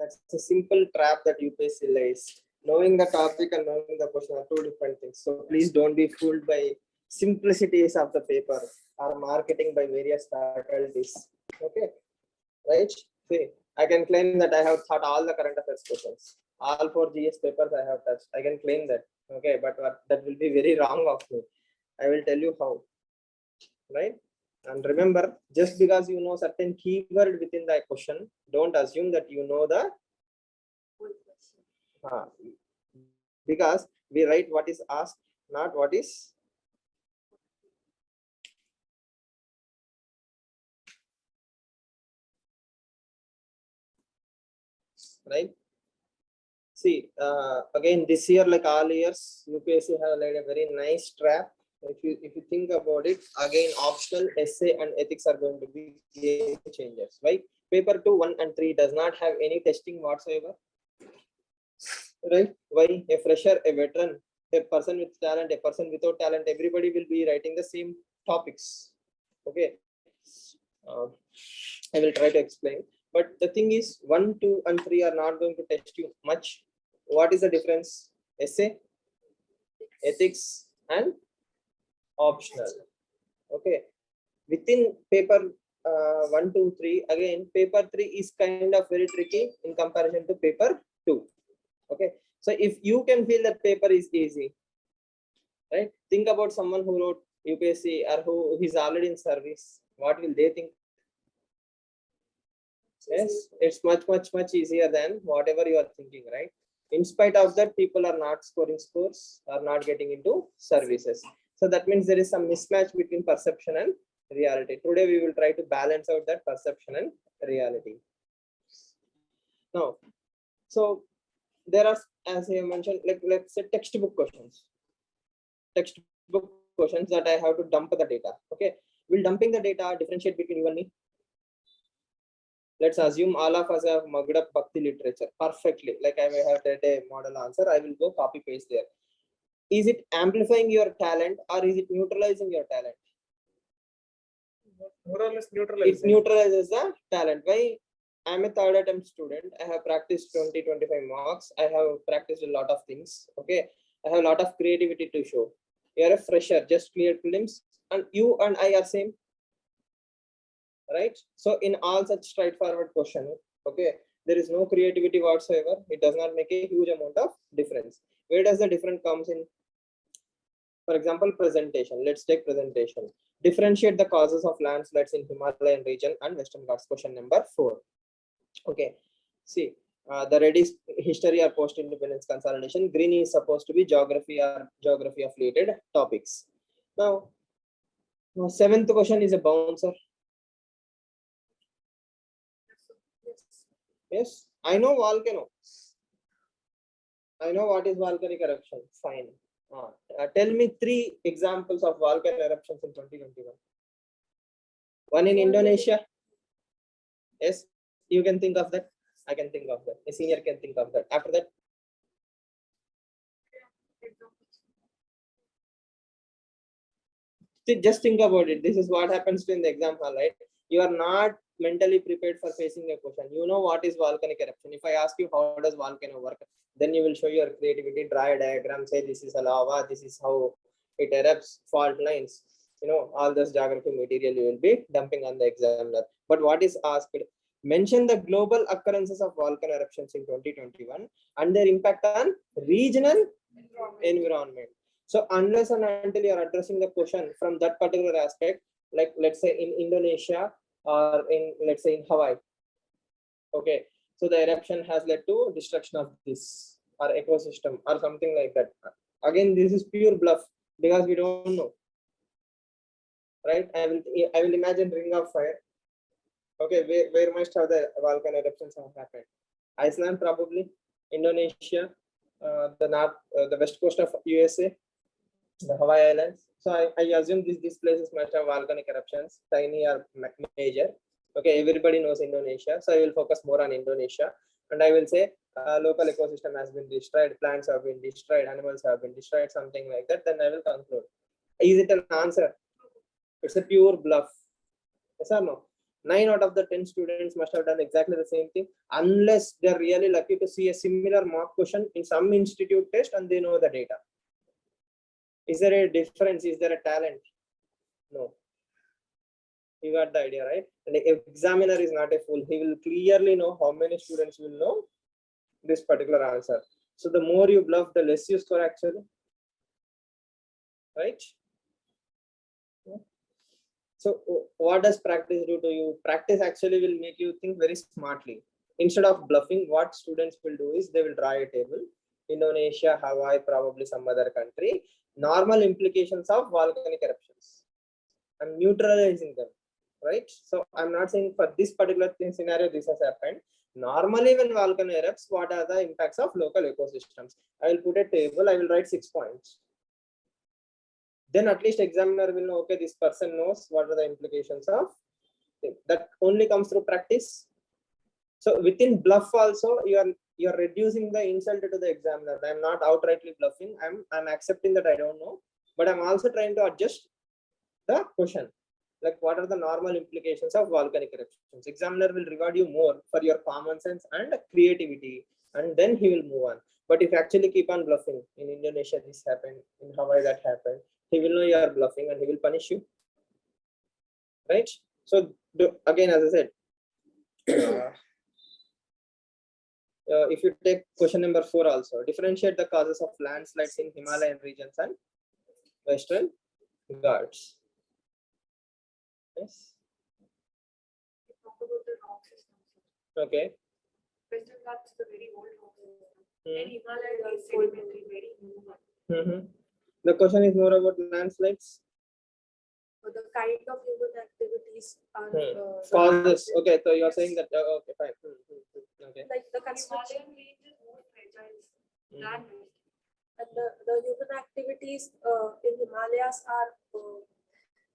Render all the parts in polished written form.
That's a simple trap that UPSC lays. Knowing the topic and knowing the question are two different things. So please don't be fooled by simplicities of the paper or marketing by various faculties. Okay, right? See, I can claim that I have taught all the current affairs questions. All 4 GS papers I have touched. I can claim that. Okay, but that will be very wrong of me. I will tell you how. Right? And remember, just because you know certain keyword within the question, don't assume that you know the because we write what is asked, not what is right. See, again this year, like all years, UPSC have laid a very nice trap. If you think about it, again optional essay and ethics are going to be game changers. Right? Paper 2, 1 and 3 does not have any testing whatsoever. Right? Why? A fresher, a veteran, a person with talent, a person without talent, everybody will be writing the same topics. Okay. I will try to explain. But the thing is, 1, 2 and 3 are not going to test you much. What is the difference? Essay, ethics and optional. Okay. Within paper 1, 2, 3, again paper 3 is kind of very tricky in comparison to paper 2. Okay, so if you can feel that paper is easy, right? Think about someone who wrote UPSC or who is already in service. What will they think? Yes, it's much easier than whatever you are thinking, right? In spite of that, people are not scoring scores, are not getting into services. So that means there is some mismatch between perception and reality. Today we will try to balance out that perception and reality. Now, so there are, as I mentioned, like let's say textbook questions that I have to dump the data. Okay, will dumping the data differentiate between you and me? Let's assume all of us have mugged up Bhakti literature perfectly. Like I may have a model answer, I will go copy paste there. Is it amplifying your talent or is it neutralizing your talent? More or less neutralizing. It neutralizes the talent. Why? I'm a third attempt student. I have practiced 20-25 marks. I have practiced a lot of things. Okay, I have a lot of creativity to show. You are a fresher, just cleared prelims, and you and I are same. Right? So in all such straightforward question, okay, there is no creativity whatsoever. It does not make a huge amount of difference. Where does the difference comes in? For example, presentation. Let's take presentation. Differentiate the causes of landslides in Himalayan region and Western Ghats. Question number 4. Okay. See, the red is history or post-independence consolidation. Green is supposed to be geography or geography of related topics. Now, 7th question is a bouncer. Yes, I know volcano. I know what is volcanic eruption. Fine. Tell me 3 examples of volcano eruptions in 2021. One in Indonesia. Yes, you can think of that. I can think of that. A senior can think of that. After that, just think about it. This is what happens in the exam hall, right? You are not mentally prepared for facing a question. You know what is volcanic eruption. If I ask you how does volcano work, then you will show your creativity, draw a diagram, say this is a lava, this is how it erupts, fault lines, you know, all this geography material you will be dumping on the examiner. But what is asked? Mention the global occurrences of volcano eruptions in 2021 and their impact on regional environment. So unless and until you are addressing the question from that particular aspect, like let's say in Indonesia or in, let's say, in Hawaii, okay, so the eruption has led to destruction of this or ecosystem or something like that. Again, this is pure bluff because we don't know, right? I will imagine ring of fire. Okay, where must have the volcano eruptions have happened? Iceland probably, Indonesia, the west coast of USA, the Hawaii Islands. So I assume these places must have volcanic eruptions, tiny or major. Okay, everybody knows Indonesia, so I will focus more on Indonesia, and I will say local ecosystem has been destroyed, plants have been destroyed, animals have been destroyed, something like that. Then I will conclude. Is it an answer? It's a pure bluff. Yes or no? 9 out of the 10 students must have done exactly the same thing, unless they're really lucky to see a similar mock question in some institute test and they know the data. Is there a difference? Is there a talent? No. You got the idea, right? And the examiner is not a fool. He will clearly know how many students will know this particular answer. So the more you bluff, the less you score actually. Right? So what does practice do to you? Practice actually will make you think very smartly. Instead of bluffing, what students will do is they will draw a table. Indonesia, Hawaii, probably some other country. Normal implications of volcanic eruptions. I'm neutralizing them, right? So I'm not saying for this particular scenario this has happened. Normally, when volcano erupts, what are the impacts of local ecosystems? I will put a table. I will write 6 points. Then at least examiner will know, okay, this person knows what are the implications of thing. That only comes through practice. So within bluff also, you're reducing the insult to the examiner. I'm not outrightly bluffing. I'm accepting that I don't know, but I'm also trying to adjust the question. Like, what are the normal implications of volcanic eruptions? Examiner will reward you more for your common sense and creativity, and then he will move on. But if you actually keep on bluffing, in Indonesia this happened, in Hawaii that happened, he will know you are bluffing and he will punish you. Right? So again, as I said, if you take question number 4 also, differentiate the causes of landslides in Himalayan regions and Western Ghats. Yes. Okay. Western Ghats is a very old rock system. And Himalaya is sedimentary, very new one. The question is more about landslides. So the kind of human activities are causes. Okay, so you're saying that. Okay, fine. Okay. Like the Himalayan range is more fragile than and the human activities in Himalayas are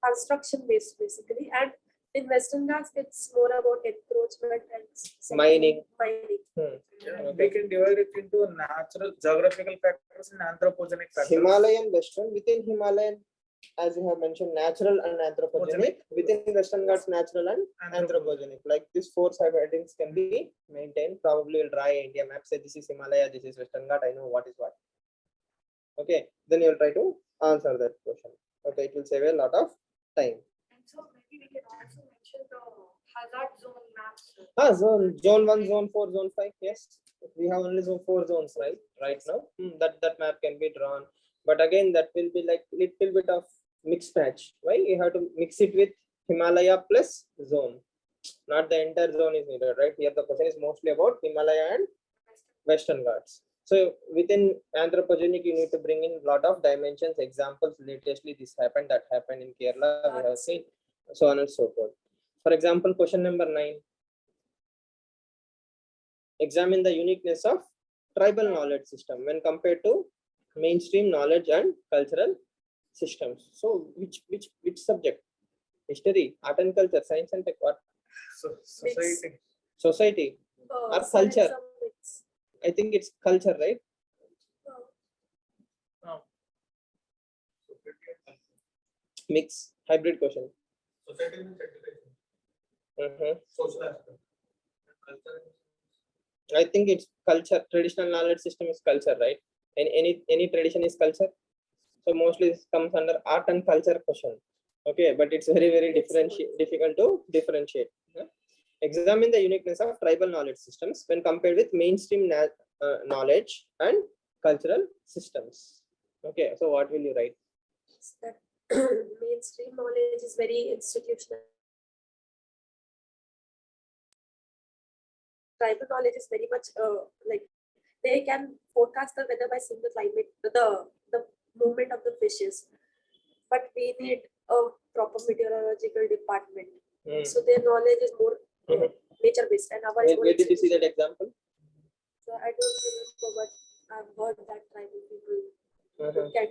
construction based basically, and in Western Ghats it's more about encroachment and Mining. Yeah, we can divide it into natural geographical factors and anthropogenic factors. Himalayan, Western, within Himalayan, as you have mentioned, natural and anthropogenic. Within Western Ghats, natural and anthropogenic. Like these 4 subheadings can be maintained. Probably will draw India map. Say this is Himalaya, this is Western Ghat. I know what is what. Okay, then you will try to answer that question. Okay, it will save a lot of time. And so maybe we can also mention the hazard zone maps. Zone 1, zone 4, zone 5. Yes, we have only 4 zones, right now. That map can be drawn, but again that will be like little bit of mixed match. Why? You have to mix it with Himalaya plus zone. Not the entire zone is needed, right? Here the question is mostly about Himalaya and Western Ghats. So within anthropogenic, you need to bring in a lot of dimensions, examples. Latestly, this happened, that happened in Kerala, we have seen, so on and so forth. For example, question number 9. Examine the uniqueness of tribal knowledge system when compared to mainstream knowledge and cultural systems. So which subject? History, art and culture, science and tech, what? Society. Society or culture? I think it's culture, right? No. Mix, hybrid question. Society means education. Social aspect. Culture. I think it's culture. Traditional knowledge system is culture, right? And any tradition is culture. So mostly this comes under art and culture question. Okay, but it's very difficult to differentiate. Examine the uniqueness of tribal knowledge systems when compared with mainstream knowledge and cultural systems. Okay, so what will you write? That mainstream knowledge is very institutional. Tribal knowledge is very much like they can forecast the weather by seeing the climate, the movement of the fishes. But we need a proper meteorological department. So their knowledge is more nature based, and our where did you see that example? So I don't remember, but I've heard that tribal people can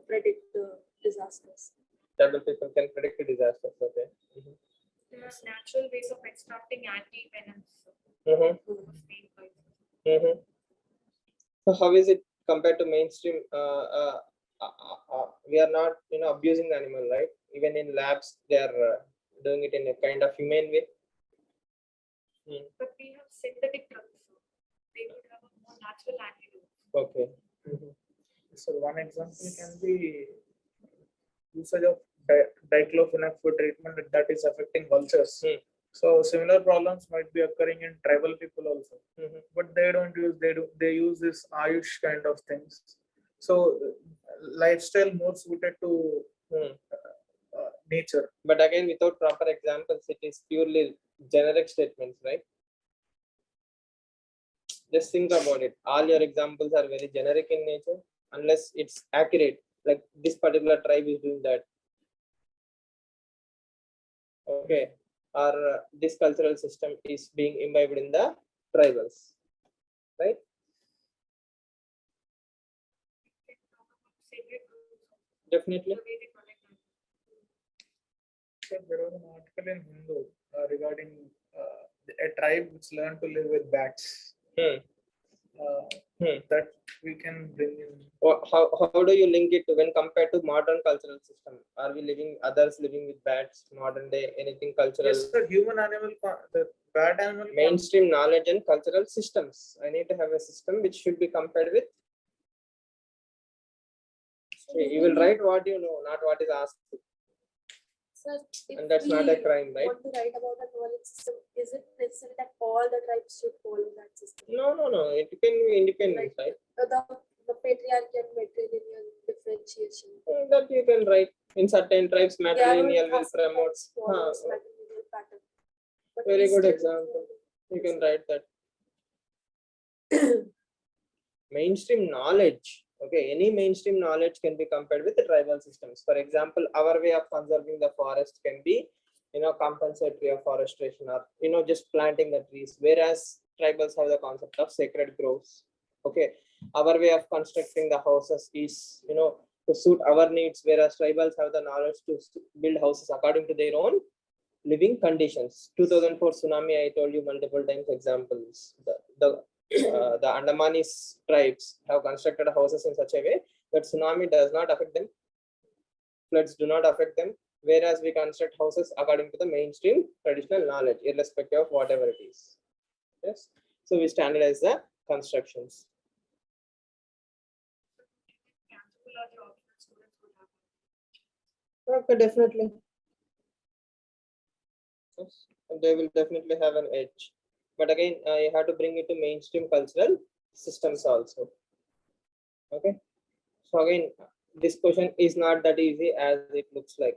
predict the disasters. Tribal people can predict the disasters. Okay. There are natural ways of extracting anti-venoms. So how is it compared to mainstream? We are not abusing the animal, right? Even in labs they are doing it in a kind of humane way. But we have synthetic drugs, so they would have a more natural antidote. Okay. So one example can be usage of diclofenac for treatment that is affecting vultures. So similar problems might be occurring in tribal people also, but they don't use, they use this Ayush kind of things. So lifestyle more suited to nature. But again, without proper examples, it is purely generic statements, right? Just think about it. All your examples are very generic in nature, unless it's accurate. Like this particular tribe is doing that. Okay. Or this cultural system is being imbibed in the tribals, right? We can talk about sacred groups, Definitely. the way they collect them. So there was an article in Hindu regarding a tribe which learned to live with bats. That we can bring in. How do you link it to when compared to modern cultural system? Are we living, others living with bats, modern day, anything cultural? Yes, sir. Human animal, the bat animal. Mainstream knowledge and cultural systems. I need to have a system which should be compared with. You will write what you know, not what is asked. Sir, if And that's not a we crime, right? want to write about a knowledge system, is it necessary that all the tribes should follow that system? No. It can be independent, right? The patriarchy and matrilineal differentiation. That you can write. In certain tribes, matrilineal will Caste promote. tribes follows matrilineal pattern. But Very we good still example. follow You can write that. Mainstream knowledge. Okay, any mainstream knowledge can be compared with the tribal systems. For example, our way of conserving the forest can be, compensatory afforestation, or just planting the trees. Whereas tribals have the concept of sacred groves. Okay, our way of constructing the houses is, to suit our needs, whereas tribals have the knowledge to build houses according to their own living conditions. 2004 tsunami, I told you multiple times examples. The Andamanese tribes have constructed houses in such a way that tsunami does not affect them, floods do not affect them, whereas we construct houses according to the mainstream traditional knowledge, irrespective of whatever it is. Yes, so we standardize the constructions. Anthropology optional students would have. Okay, definitely. Yes, they will definitely have an edge. But again, you have to bring it to mainstream cultural systems also. Okay. So again, this question is not that easy as it looks like.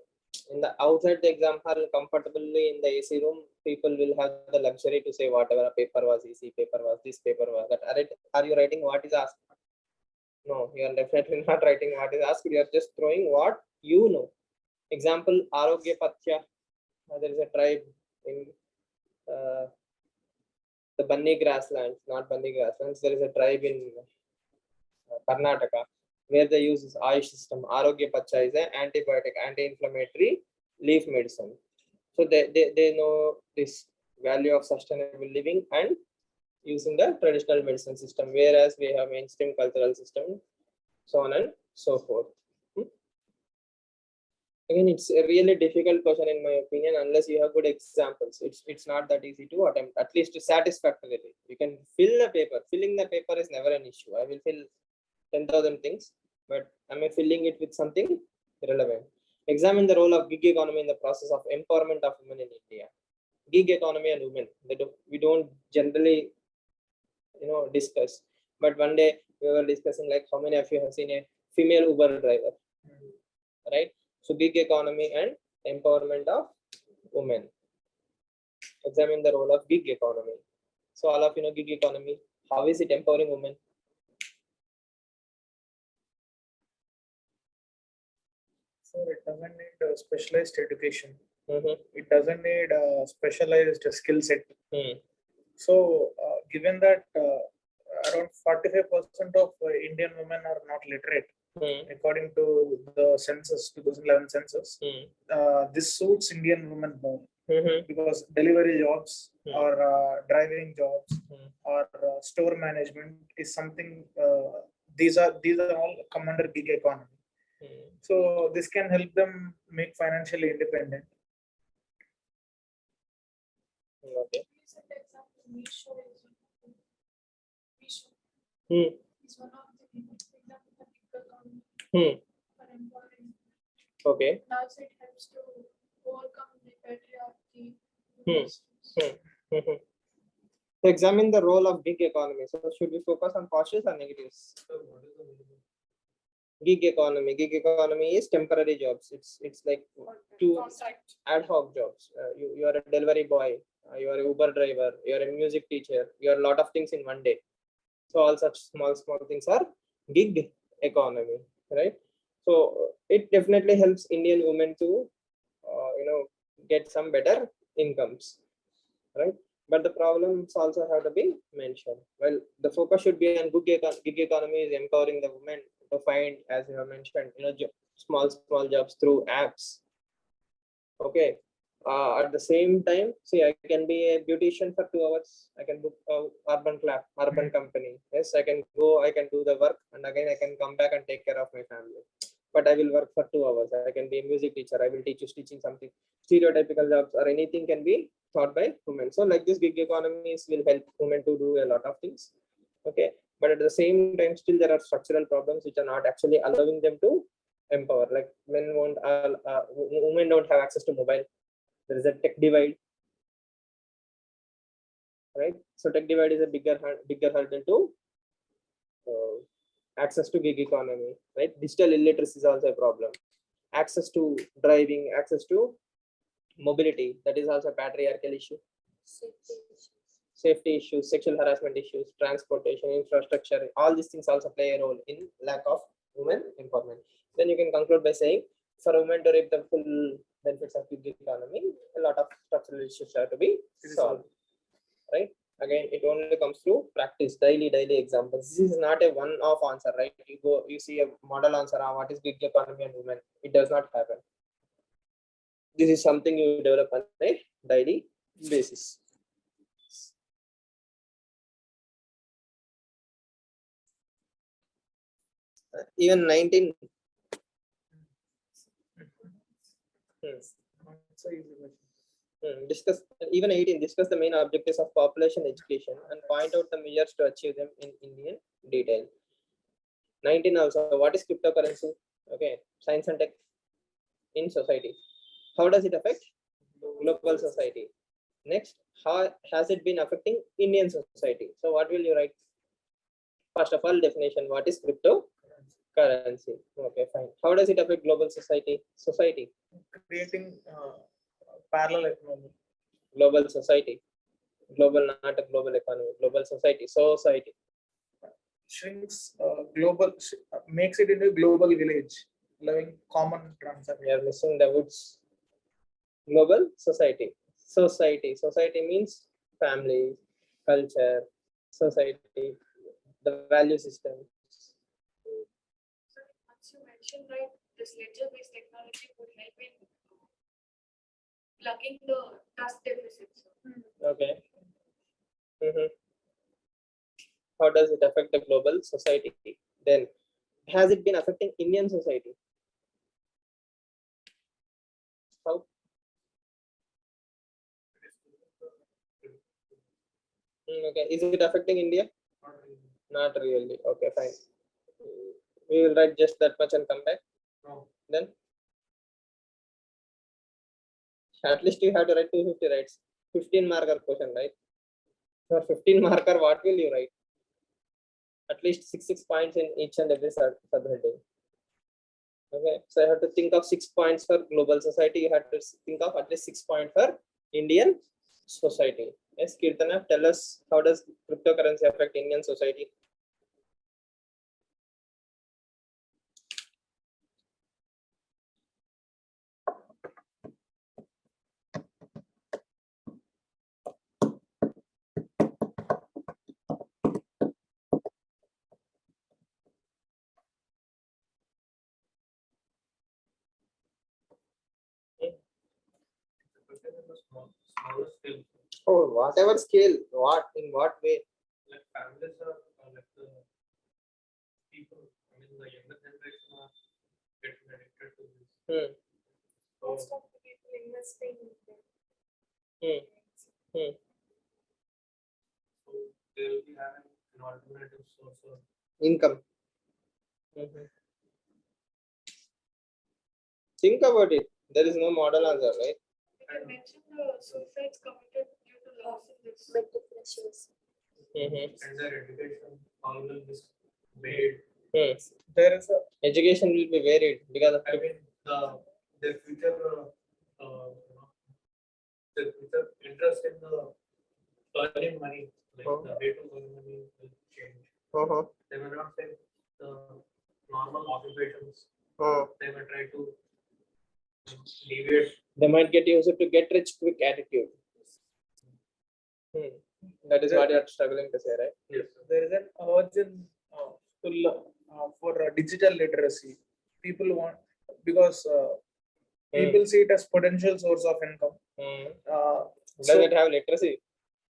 In the outside the exam hall, comfortably in the AC room, people will have the luxury to say whatever paper was easy, paper was this, paper was that. Are you writing what is asked? No, you are definitely not writing what is asked. You are just throwing what you know. Example, Arogya Patya. There is a tribe in the Banni grasslands, not Banni grasslands. There is a tribe in Karnataka where they use this Ayush system. Arogya Pacha is an antibiotic, anti-inflammatory leaf medicine. So they know this value of sustainable living and using the traditional medicine system, whereas we have mainstream cultural system, so on and so forth. Again, it's a really difficult question in my opinion, unless you have good examples. It's not that easy to attempt, at least satisfactorily. You can fill the paper. Filling the paper is never an issue. I will fill 10,000 things, but am I filling it with something relevant? Examine the role of gig economy in the process of empowerment of women in India. Gig economy and women, we don't generally discuss, but one day we were discussing like how many of you have seen a female Uber driver, right? So gig economy and empowerment of women. Examine the role of gig economy. So all of you know gig economy, how is it empowering women? So it doesn't need specialized education. Mm-hmm. It doesn't need specialized skill set. So given that around 45% of Indian women are not literate, according to the census, 2011 census, this suits Indian women more, because delivery jobs or driving jobs or store management is something. These are all come under gig economy. So this can help them make financially independent. Okay. Recent example, Meesho is Hmm. one of the example the big economy Hmm. for employing. Okay. And also it helps to overcome the patriarchy. Hmm. Hmm. To examine the role of gig economy. So should we focus on positives or negatives? Gig economy. Gig economy is temporary jobs. It's like two Contract. ad hoc jobs. You are a delivery boy. You are a Uber driver. You are a music teacher. You are a lot of things in one day. So all such small things are gig economy, right? So it definitely helps Indian women to get some better incomes, right? But the problems also have to be mentioned. Well, the focus should be on gig economy is empowering the women to find, as you have mentioned, small jobs through apps. Okay. At the same time, see, I can be a beautician for 2 hours. I can book a urban company. Yes, I can go, I can do the work, and again I can come back and take care of my family. But I will work for 2 hours. I can be a music teacher. I will teach you stitching something. Stereotypical jobs or anything can be taught by women. So like this gig economies will help women to do a lot of things. Okay. But at the same time, still there are structural problems which are not actually allowing them to empower. Like women don't have access to mobile. There is a tech divide, right? So tech divide is a bigger hurdle to access to gig economy, right? Digital illiteracy is also a problem. Access to driving, access to mobility, that is also a patriarchal issue. Safety issues, sexual harassment issues, transportation, infrastructure, all these things also play a role in lack of women empowerment. Then you can conclude by saying, for women to reap the full benefits of gig economy, a lot of structural issues have to be solved, right? Again, it only comes through practice, daily examples. This is not a one-off answer, right? You see a model answer on what is gig economy and women. It does not happen. This is something you develop on a daily basis. Even 19. Discuss even 18. Discuss the main objectives of population education and point out the measures to achieve them in Indian detail. 19 also, what is cryptocurrency? Okay, science and tech in society. How does it affect global society? Next, how has it been affecting Indian society? So what will you write? First of all, definition, what is cryptocurrency? Okay, fine. How does it affect global society? Creating parallel economy. Global society. Global, not a global economy. Global society. Shrinks makes it into a global village, allowing common transaction. We are missing the woods. Global society. Society means family, culture, society, the value system. So once you mentioned, right, this ledger-based technology would help in plugging the trust deficits. Okay. How does it affect the global society? Then, has it been affecting Indian society? How? Okay. Is it affecting India? Not really. Okay, fine. We will write just that much and come back. No. Then, at least you have to write 250 writes. 15 marker question, right? For 15 marker, what will you write? At least 6 points in each and every subheading. Okay, so I have to think of 6 points for global society. You have to think of at least 6 points for Indian society. Yes, Kirtana, tell us, how does cryptocurrency affect Indian society? Smaller scale. Oh, whatever scale, in what way? Like families are like the people, I mean the younger generation are getting addicted to this. Most of the people investing in Hmm. So they will be having an alternative source of Income. Think about it. There is no model answer, right? You can mention the suicides committed due to loss in this. mental pressures. and their education, all will be made. There is education will be varied because of I mean, their future, their future interest in the earning money, like the way to earn money will change. They may not take the normal occupations. They may try to deviate. they might get used to get rich quick attitude. That is what you are struggling to say, right? Yes. There is an urgent for digital literacy. People want because people see it as potential source of income. Does it have literacy?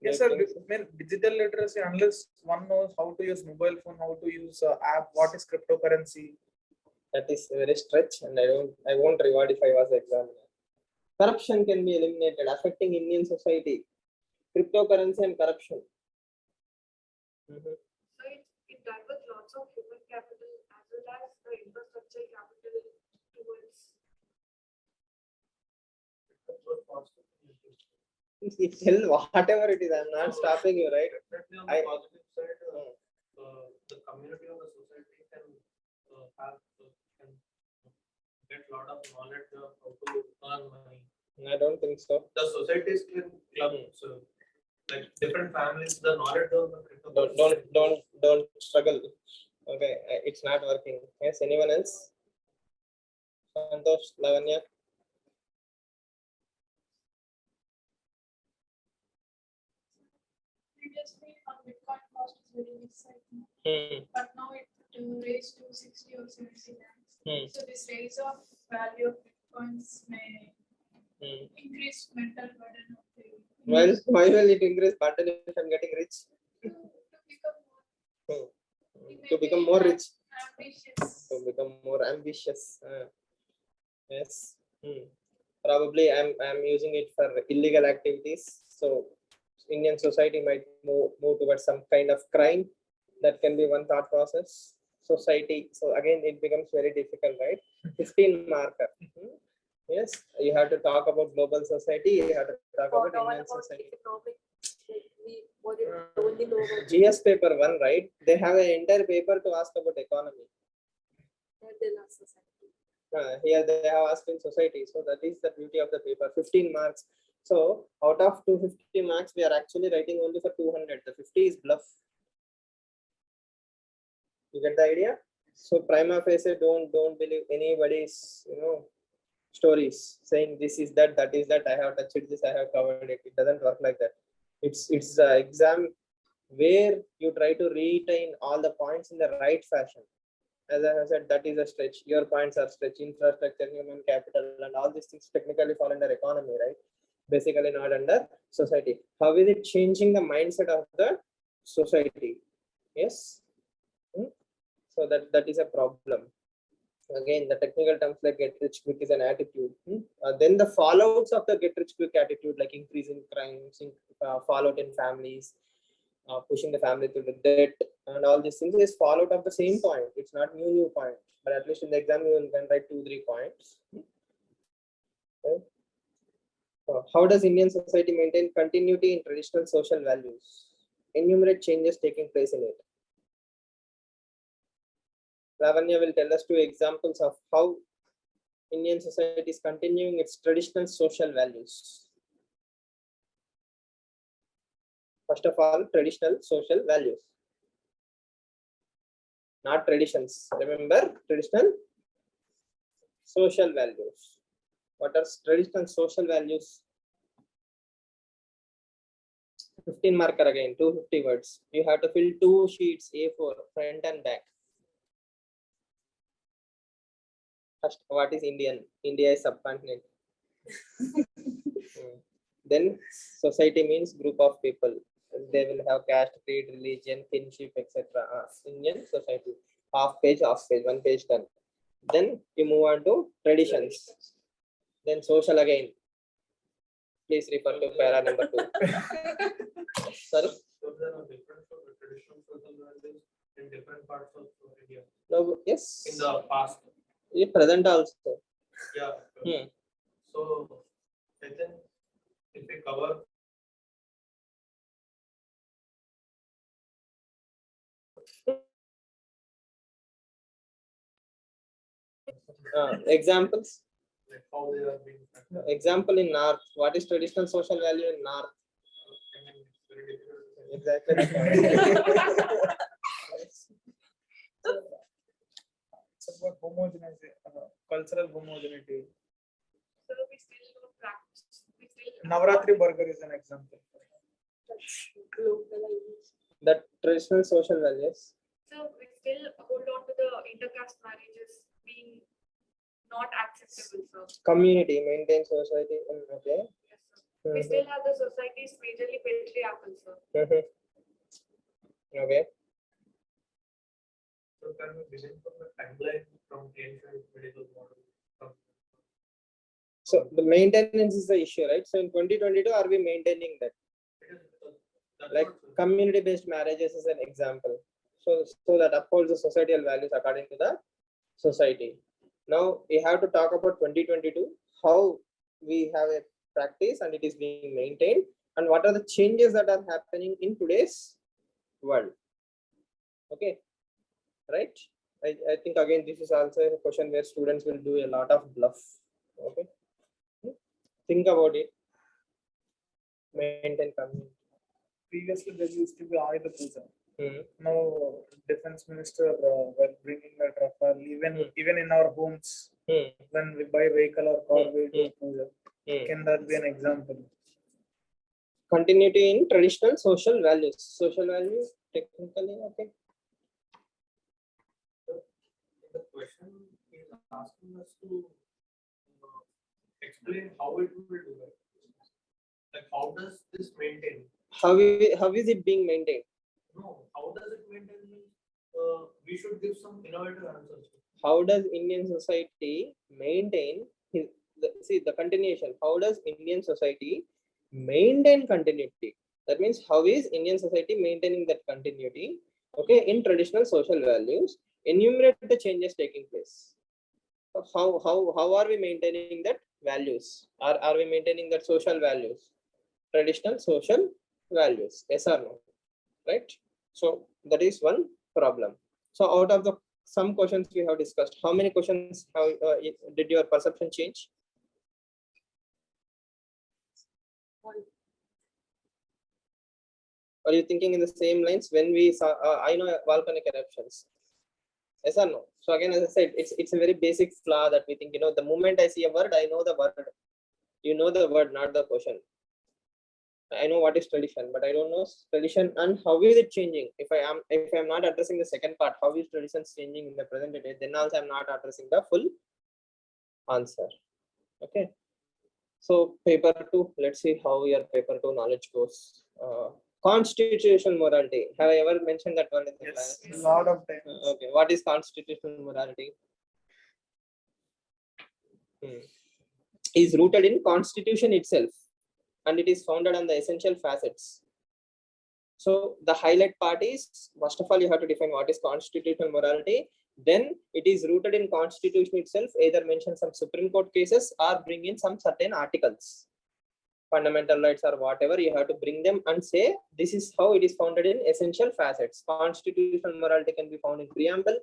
Yes, sir. I mean, digital literacy, unless one knows how to use mobile phone, how to use app, what is cryptocurrency. That is very stretch, and I won't reward if I was examiner. Corruption can be eliminated, affecting Indian society. Cryptocurrency and corruption. So it diverts lots of human capital as well as the infrastructure capital towards. Tell whatever it is. I'm not stopping you, right? Definitely on the positive side, the community or the society can can get a lot of knowledge of how to earn money. I don't think so. The societies can club, so like different families, the knowledge of the Don't struggle. Okay, it's not working. Yes, anyone else? Santosh, Lavanya. Previously, Bitcoin cost is very exciting, but now it raised to 60 or 70 lakhs. So this raise of value of Bitcoins may increase mental burden of the Why will it increase burden if I'm getting rich? To become more rich. ambitious. To become more ambitious. Yes. Probably I'm using it for illegal activities. So Indian society might move towards some kind of crime. That can be one thought process. Society. So again, it becomes very difficult, right? 15 marker. Yes, you have to talk about global society. You have to talk about Indian society. Economic, like we only know about GS paper 1, right? They have an entire paper to ask about economy. the society. Here they have asked in society. So that is the beauty of the paper. 15 marks. So out of 250 marks, we are actually writing only for 200. The 50 is bluff. You get the idea? So prima facie, don't believe anybody's stories saying this is that is that. I have touched this. I have covered it. It doesn't work like that. It's an exam where you try to retain all the points in the right fashion. As I have said, that is a stretch. Your points are stretch, infrastructure, human capital, and all these things technically fall under economy, right? Basically not under society. How is it changing the mindset of the society? Yes. So that is a problem. Again, the technical terms like get rich quick is an attitude. Then the fallouts of the get rich quick attitude, like increase in crimes, fallout in families, pushing the family to the debt, and all these things is fallout of the same point. It's not new point, but at least in the exam you can write 2-3 points. Okay. So how does Indian society maintain continuity in traditional social values? Enumerate changes taking place in it. Lavanya will tell us 2 examples of how Indian society is continuing its traditional social values. First of all, traditional social values. Not traditions. Remember, traditional social values. What are traditional social values? 15 marker again, 250 words. You have to fill 2 sheets A4, front and back. First, what is Indian? India is subcontinent. Then society means group of people. They will have caste, creed, religion, kinship, etc. Indian society. Half page, 1 page done. Then you move on to traditions. Then social again. Please refer to para number 2. Sorry. So there are different traditional social values in different parts of India. No, yes. In the past. In present also. Yeah. Hmm. So I think if we cover Examples. like how they are being practiced, Example in North. What is traditional social value in North? I mean, it's very difficult to say. Exactly. It's about homogeneity, cultural homogeneity. So we still don't practice. We still Navratri burger is an example. That's globalization. The traditional social values. So we still hold on to the intercaste marriages being not acceptable, sir. Community, maintain society. Okay. Yes, sir. We still have the societies majorly patriarchal, sir. Okay. So can we begin from the timeline from ancient medical model? So the maintenance is the issue, right? So in 2022, are we maintaining that? Like community-based marriages is an example. So that upholds the societal values according to the society. Now we have to talk about 2022, how we have a practice and it is being maintained, and what are the changes that are happening in today's world. Okay, right? I think again this is also a question where students will do a lot of bluff. Okay, think about it. Maintain community. Previously, there used to be Ayuda Puja. Hmm. Now, defense minister were bringing that Rafale even in our homes. Hmm. When we buy vehicle or car, we do puja. Hmm. Can that be an example? Continuity in traditional social values. Social values, technically, okay. The question is asking us to explain how it will do it. Like how does this maintain? How is it being maintained? No, how does it maintain? We should give some innovative answers. How does Indian society maintain the continuation? How does Indian society maintain continuity? That means how is Indian society maintaining that continuity? Okay, in traditional social values, enumerate the changes taking place. How are we maintaining that values? Are we maintaining that social values? Traditional social values, yes or no? Right? So that is one problem. So out of the some questions we have discussed, how many questions did your perception change? Are you thinking in the same lines when we saw I know volcanic eruptions? Yes or no? So again, as I said, it's a very basic flaw that we think, the moment I see a word, I know the word. You know the word, not the question. I know what is tradition, but I don't know tradition and how is it changing. If I'm not addressing the second part, how is tradition changing in the present day, then also I'm not addressing the full answer. Okay. So paper 2, let's see how your paper 2 knowledge goes. Constitutional morality. Have I ever mentioned that one in the class? A lot of times. Okay. What is constitutional morality? Is rooted in Constitution itself, and it is founded on the essential facets. So the highlight part is, first of all, you have to define what is constitutional morality. Then it is rooted in Constitution itself, either mention some Supreme Court cases or bring in some certain articles, fundamental rights or whatever. You have to bring them and say, this is how it is founded in essential facets. Constitutional morality can be found in preamble,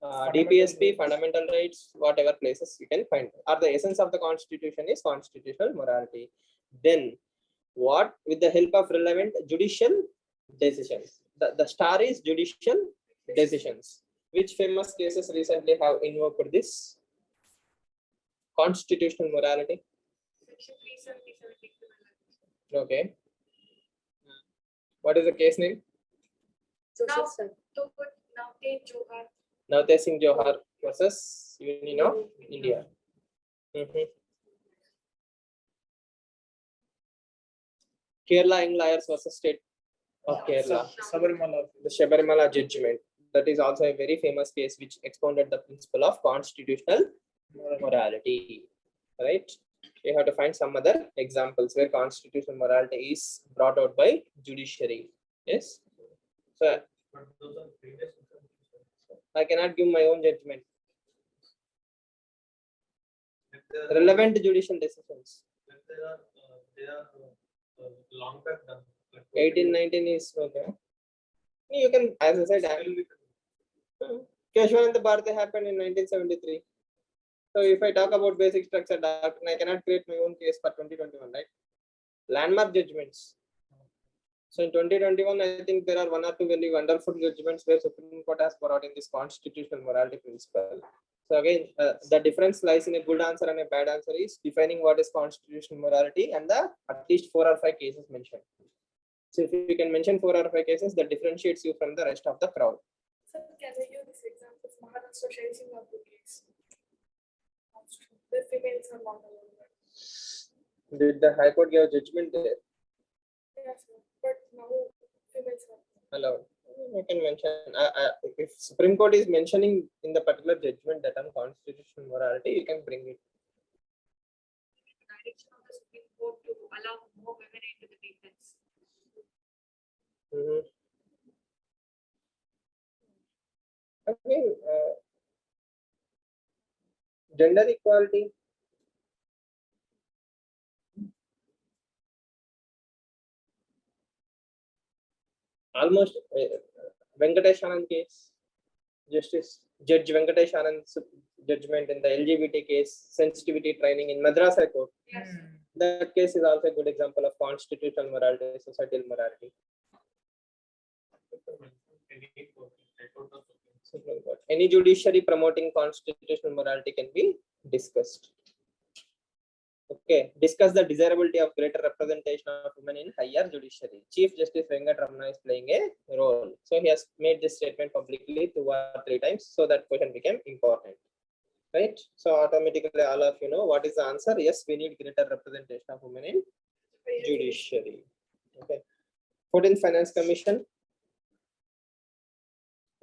DPSP, fundamental rights, whatever places you can find, or the essence of the Constitution is constitutional morality. Then what, with the help of relevant judicial decisions, the star is judicial decisions. Which famous cases recently have invoked this constitutional morality? Section 377. Okay. What is the case name? Joseph Sir. So put Navdev Johar. Navdev Singh Johar versus Union of India. Kerala Young Liars versus State of Kerala. Sabarimala. The Sabarimala judgment. That is also a very famous case which expounded the principle of constitutional morality. Right? You have to find some other examples where constitutional morality is brought out by judiciary. Yes. So But those are previous examples. I cannot give my own judgment. If there are- Relevant judicial decisions. if they are long back done. Like 1819 is okay. You can, as I said, still we can- Keshwananda Bharati happened in 1973. So if I talk about basic structure doctrine, I cannot create my own case for 2021, right? Landmark judgments. So in 2021, I think there are one or two very wonderful judgments where Supreme Court has brought in this constitutional morality principle. So again, the difference lies in a good answer and a bad answer is defining what is constitutional morality and the at least 4 or 5 cases mentioned. So if you can mention 4 or 5 cases, that differentiates you from the rest of the crowd. So can we use this example of Maharashtra chasing of the case? The females are not allowed. Did the High Court give a judgment there? Yes, sir. But now females are Allowed. I can mention if Supreme Court is mentioning in the particular judgment that on constitutional morality, you can bring it. Direction of the Supreme Court to allow more women into the defense. Okay, gender equality. Almost Venkatesh Anand case, Justice Judge Venkatesh Anand's judgment in the LGBT case, sensitivity training in Madras High Court. Yes. That case is also a good example of constitutional morality, societal morality. Any court, High Court or Supreme Court. Supreme Court. Any judiciary promoting constitutional morality can be discussed. Okay, discuss the desirability of greater representation of women in higher judiciary. Chief Justice Venkat Ramana is playing a role. So he has made this statement publicly 2 or 3 times, so that question became important. Right? So automatically all of you know what is the answer. Yes, we need greater representation of women in judiciary. Okay. 14th Finance Commission.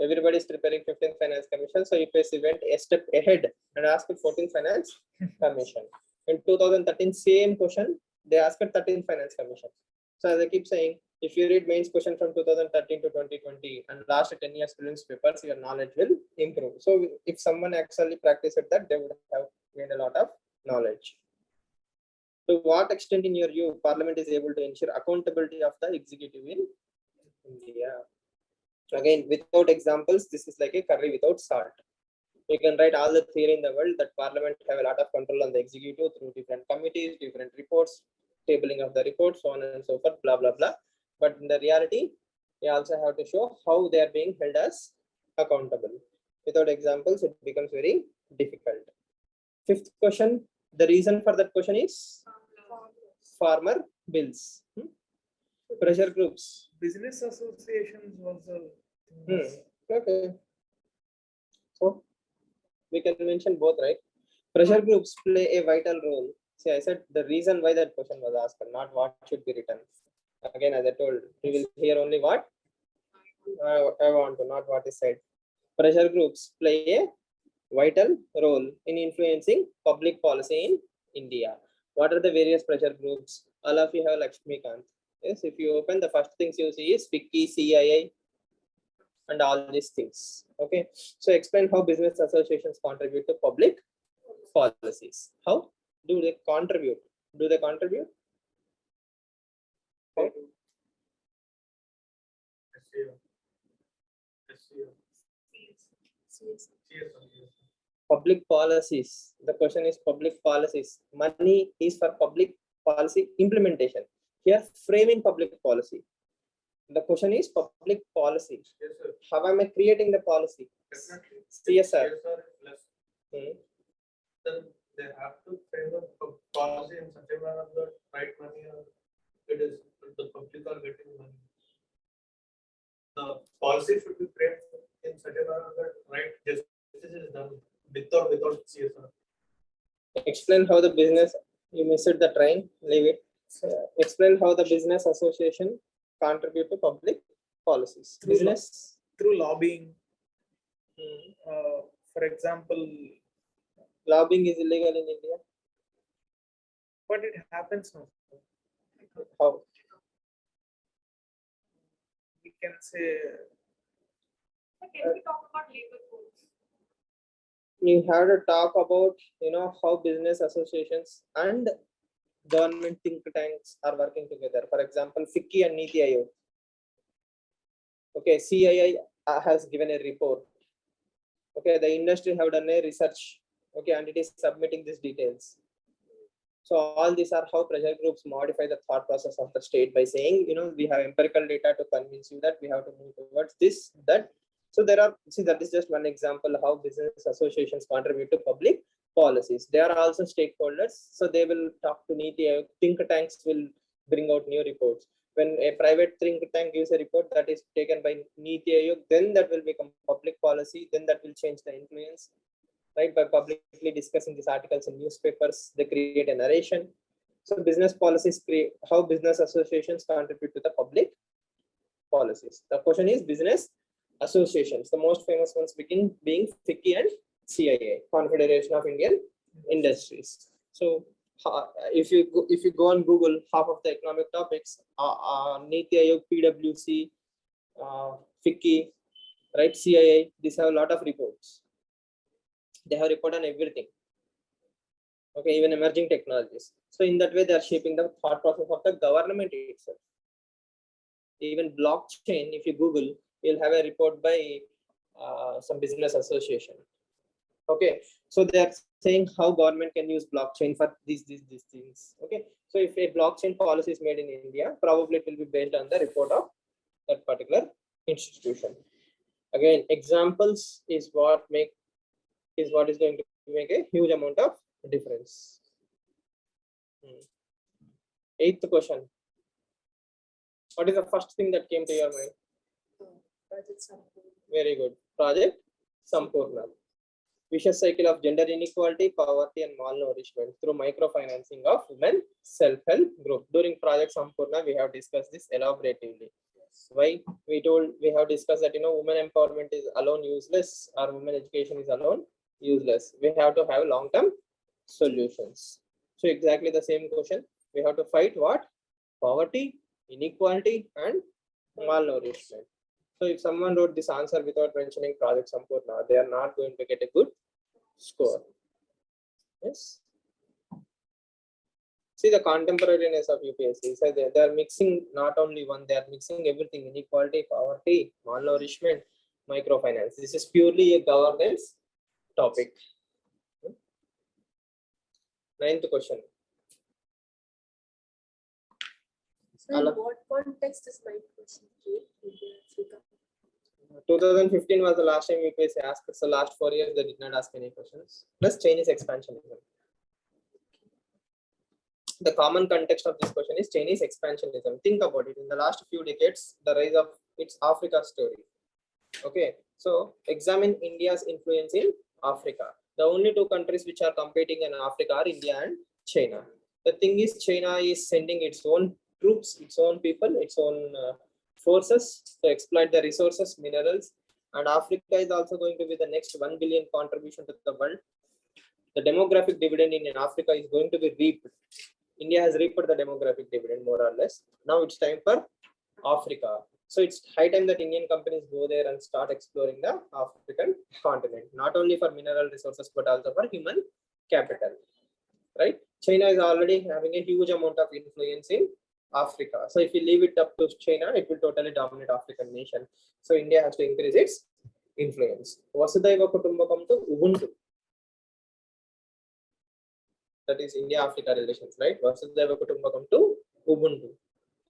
Everybody is preparing 15th Finance Commission. So UPSC went a step ahead and asked for 14th Finance Commission. In 2013, same question, they asked 13th Finance Commission. So as I keep saying, if you read mains question from 2013 to 2020 and last 10 years prelims papers, your knowledge will improve. So if someone actually practiced that, they would have gained a lot of knowledge. To what extent in your view, Parliament is able to ensure accountability of the executive in India? Again, without examples, this is like a curry without salt. You can write all the theory in the world that Parliament have a lot of control on the executive through different committees, different reports, tabling of the reports, so on and so forth, blah, blah, blah. But in the reality, you also have to show how they are being held as accountable. Without examples, it becomes very difficult. 5th question, the reason for that question is farmer bills. Pressure groups. Business associations was a Okay. So we can mention both, right? Pressure groups play a vital role. See, I said the reason why that question was asked, not what should be written. Again, as I told, we will hear only what I want to, not what is said. Pressure groups play a vital role in influencing public policy in India. What are the various pressure groups? All of you have Lakshmikant. Yes, if you open, the first things you see is FICCI, CII, and all these things. Okay, so explain how business associations contribute to public policies. How do they contribute? Do they contribute? How? Public policies. The question is public policies. Money is for public policy implementation. Here, framing public policy. The question is public policy. Yes, sir. How am I creating the policy? Definitely. CSR. CSR is less. Then they have to frame the policy in such a manner that right money or it is the public are getting money. The policy should be framed in such a manner that right justice is done with or without CSR. Explain how the business, you missed the train, leave it. Explain how the business association contribute to public policies. Through Business. through lobbying. For example, Lobbying is illegal in India. But it happens now. How? We can say Can we talk about labor codes? You have to talk about, how business associations and government think tanks are working together. For example, FICCI and NITI Aayog. Okay, CII has given a report. Okay, the industry have done a research. Okay, and it is submitting these details. So all these are how pressure groups modify the thought process of the state by saying, we have empirical data to convince you that we have to move towards this, that. So that is just one example how business associations contribute to public policies. They are also stakeholders. So they will talk to NITI Aayog. Think tanks will bring out new reports. When a private think tank gives a report that is taken by NITI Aayog, then that will become public policy. Then that will change the influence. Right, by publicly discussing these articles in newspapers, they create a narration. So business policies create how business associations contribute to the public policies. The question is business associations. The most famous ones being FICCI and CII, Confederation of Indian Industries. So if you go on Google, half of the economic topics, NITI Aayog, PwC, FICCI, right, CII. These have a lot of reports. They have report on everything. Okay, even emerging technologies. So in that way, they are shaping the thought process of the government itself. Even blockchain, if you Google, you'll have a report by some business association. Okay, so they are saying how government can use blockchain for these things. Okay, so if a blockchain policy is made in India, probably it will be based on the report of that particular institution. Again, examples is what is going to make a huge amount of difference. Eighth question. What is the first thing that came to your mind? Project Sampurna. Very good. Project Sampurna. Vicious cycle of gender inequality, poverty, and malnourishment through microfinancing of women self-help group. During Project Sampurna, we have discussed this elaboratively. Why? We have discussed that women empowerment is alone useless, or women education is alone useless. We have to have long-term solutions. So exactly the same question. We have to fight what? Poverty, inequality, and malnourishment. So if someone wrote this answer without mentioning Project Sampurna, they are not going to get a good score. Yes. See the contemporariness of UPSC. So they are mixing not only one, they are mixing everything: inequality, poverty, malnourishment, microfinance. This is purely a governance topic. Ninth question. So in what context is my question came? India, Africa. 2015 was the last time UPSC asked. So last 4 years they did not ask any questions. Plus Chinese expansionism. The common context of this question is Chinese expansionism. Think about it. In the last few decades, the rise of its Africa story. Okay, so examine India's influence in Africa. The only two countries which are competing in Africa are India and China. The thing is, China is sending its own troops, its own people, its own forces to exploit the resources, minerals, and Africa is also going to be the next 1 billion contribution to the world. The demographic dividend in Africa is going to be reaped. India has reaped the demographic dividend more or less. Now it's time for Africa. So it's high time that Indian companies go there and start exploring the African continent, not only for mineral resources, but also for human capital, right? China is already having a huge amount of influence in Africa. So if you leave it up to China, it will totally dominate African nation. So India has to increase its influence. Vasudhaiva Kutumbakam to Ubuntu. That is India-Africa relations, right? Vasudhaiva Kutumbakam to Ubuntu.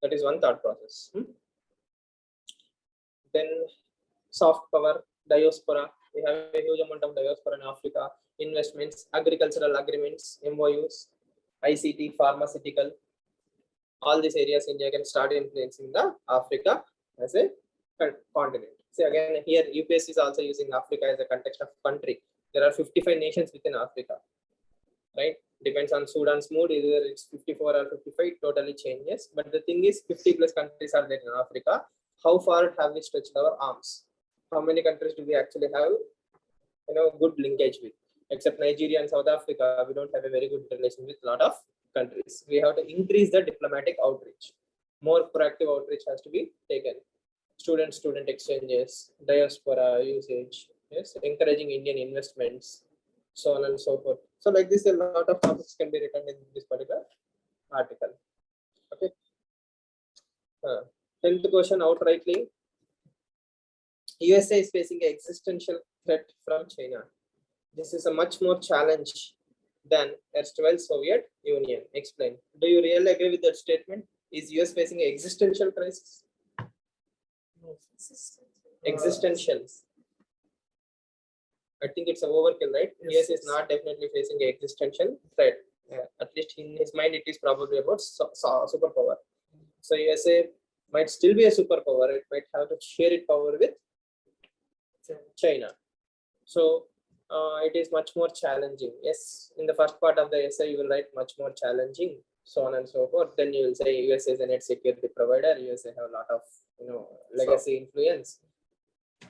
That is one thought process. Then soft power, diaspora. We have a huge amount of diaspora in Africa. Investments, agricultural agreements, MOUs, ICT, pharmaceutical. All these areas India can start influencing the Africa as a continent. See again here UPSC is also using Africa as a context of country. There are 55 nations within Africa, right? Depends on Sudan's mood, either it's 54 or 55, totally changes. But the thing is 50 plus countries are there in Africa. How far have we stretched our arms? How many countries do we actually have good linkage with? Except Nigeria and South Africa, we don't have a very good relation with a lot of countries. We have to increase the diplomatic outreach. More proactive outreach has to be taken. Student exchanges, diaspora usage, yes, encouraging Indian investments, so on and so forth. So like this, a lot of topics can be written in this particular article. Okay. 10th question outrightly. USA is facing an existential threat from China. This is a much more challenge than erstwhile Soviet Union. Explain. Do you really agree with that statement? Is US facing an existential crisis? Existential. I think it's an overkill, right? Yes, US is not definitely facing an existential threat. At least in his mind, it is probably about superpower. So USA might still be a superpower. It might have to share its power with China. So it is much more challenging. Yes, in the first part of the essay, you will write much more challenging, so on and so forth. Then you will say USA is a net security provider. USA have a lot of legacy influence.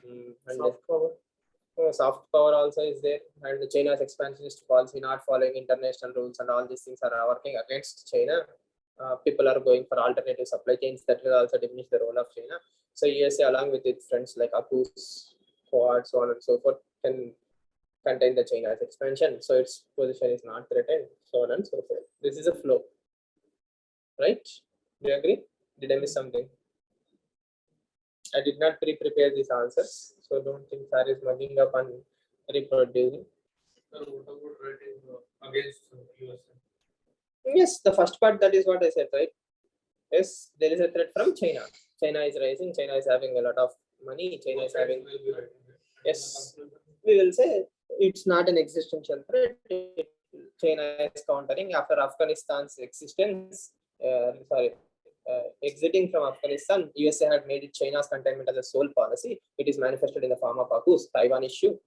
And soft power also is there, and China's expansionist policy, not following international rules, and all these things are working against China. People are going for alternative supply chains that will also diminish the role of China. So USA, along with its friends like AUKUS, Quad, so on and so forth, can contain the China's expansion. So its position is not threatened, so on and so forth. This is a flow, right? Do you agree? Did I miss something? I did not pre-prepare these answers, so don't think sir is mugging up and reproducing. What about writing against USA? Yes, the first part, that is what I said, right? Yes, there is a threat from China. China is rising. China is having a lot of money. China is having. Will be writing it. Yes, we will say it's not an existential threat. China is countering after Afghanistan's existence. Exiting from Afghanistan, USA had made it China's containment as a sole policy. It is manifested in the form of AUKUS, Taiwan issue,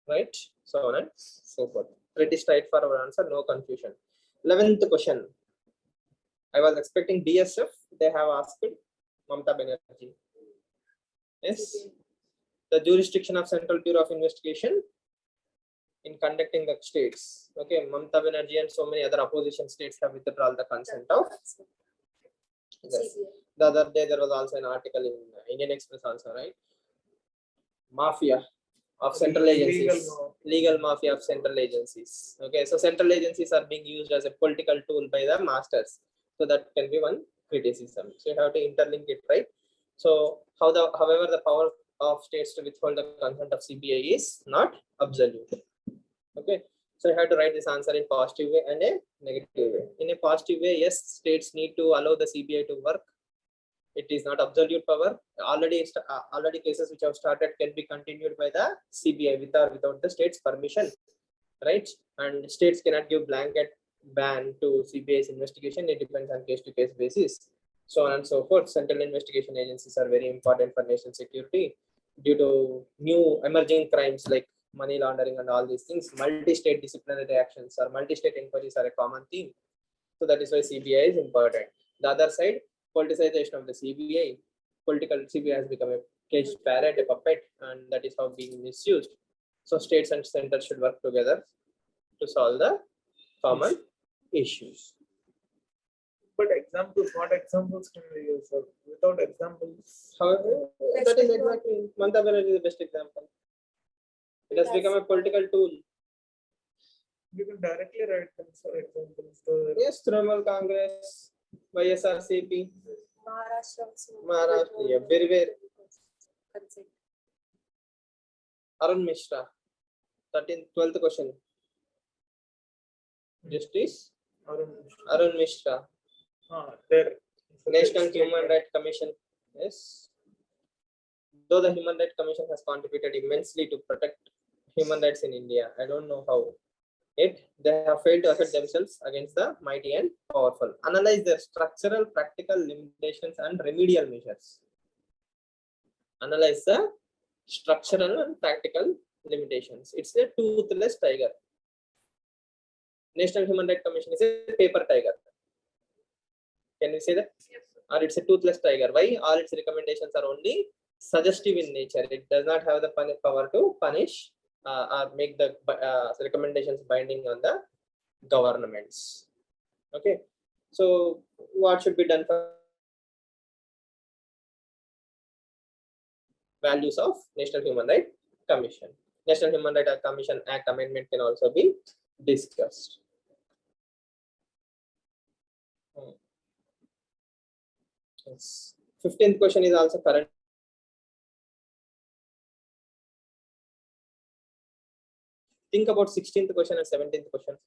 right? So on and so forth. Pretty straightforward answer, no confusion. 11th question. I was expecting DSF. They have asked Mamata Banerjee. Yes. The jurisdiction of Central Bureau of Investigation in conducting the states. Okay, Mamata Banerjee and so many other opposition states have withdrawn the consent of. Yes. The other day there was also an article in Indian Express also, right? Mafia of central agencies. Legal mafia of central agencies. Okay, so central agencies are being used as a political tool by the masters. So that can be one criticism. So you have to interlink it, right? So however, the power of states to withhold the consent of CBI is not absolute. Okay, so you have to write this answer in positive way and a negative way. In a positive way, yes, states need to allow the CBI to work. It is not absolute power. Already cases which have started can be continued by the CBI with or without the state's permission, right? And states cannot give blanket ban to CBI's investigation. It depends on case-to-case basis, so on and so forth. Central investigation agencies are very important for nation security due to new emerging crimes like money laundering and all these things. Multi-state disciplinary actions or multi-state inquiries are a common theme. So that is why CBI is important. The other side, politicization of the CBI. CBI has become a caged parrot, a puppet, and that is how being misused. So states and centers should work together to solve the common issues. But what examples can we use? Sir? Without examples, However, that is exactly Mamata Banerjee is the best example. It has become a political tool. you can directly write some examples. So Yes, Trinamool Congress, YSRCP, Maharashtra also. Maharashtra, everywhere. Consent. Arun Mishra, 12th question. Justice Arun Mishra, there. National Human Rights Commission. Yes. Though the Human Rights Commission has contributed immensely to protect human rights in India, I don't know how. Yet they have failed to assert themselves against the mighty and powerful. Analyze their structural, practical limitations and remedial measures. Analyze the structural and practical limitations. It's a toothless tiger. National Human Rights Commission is a paper tiger. Can we say that? Yes. Or it's a toothless tiger. Why? All its recommendations are only suggestive in nature. It does not have the power to punish or make the recommendations binding on the governments. Okay, so what should be done for values of National Human Rights Commission? National Human Rights Commission Act amendment can also be discussed. Yes. 15th question is also current. Think about 16th question and 17th question.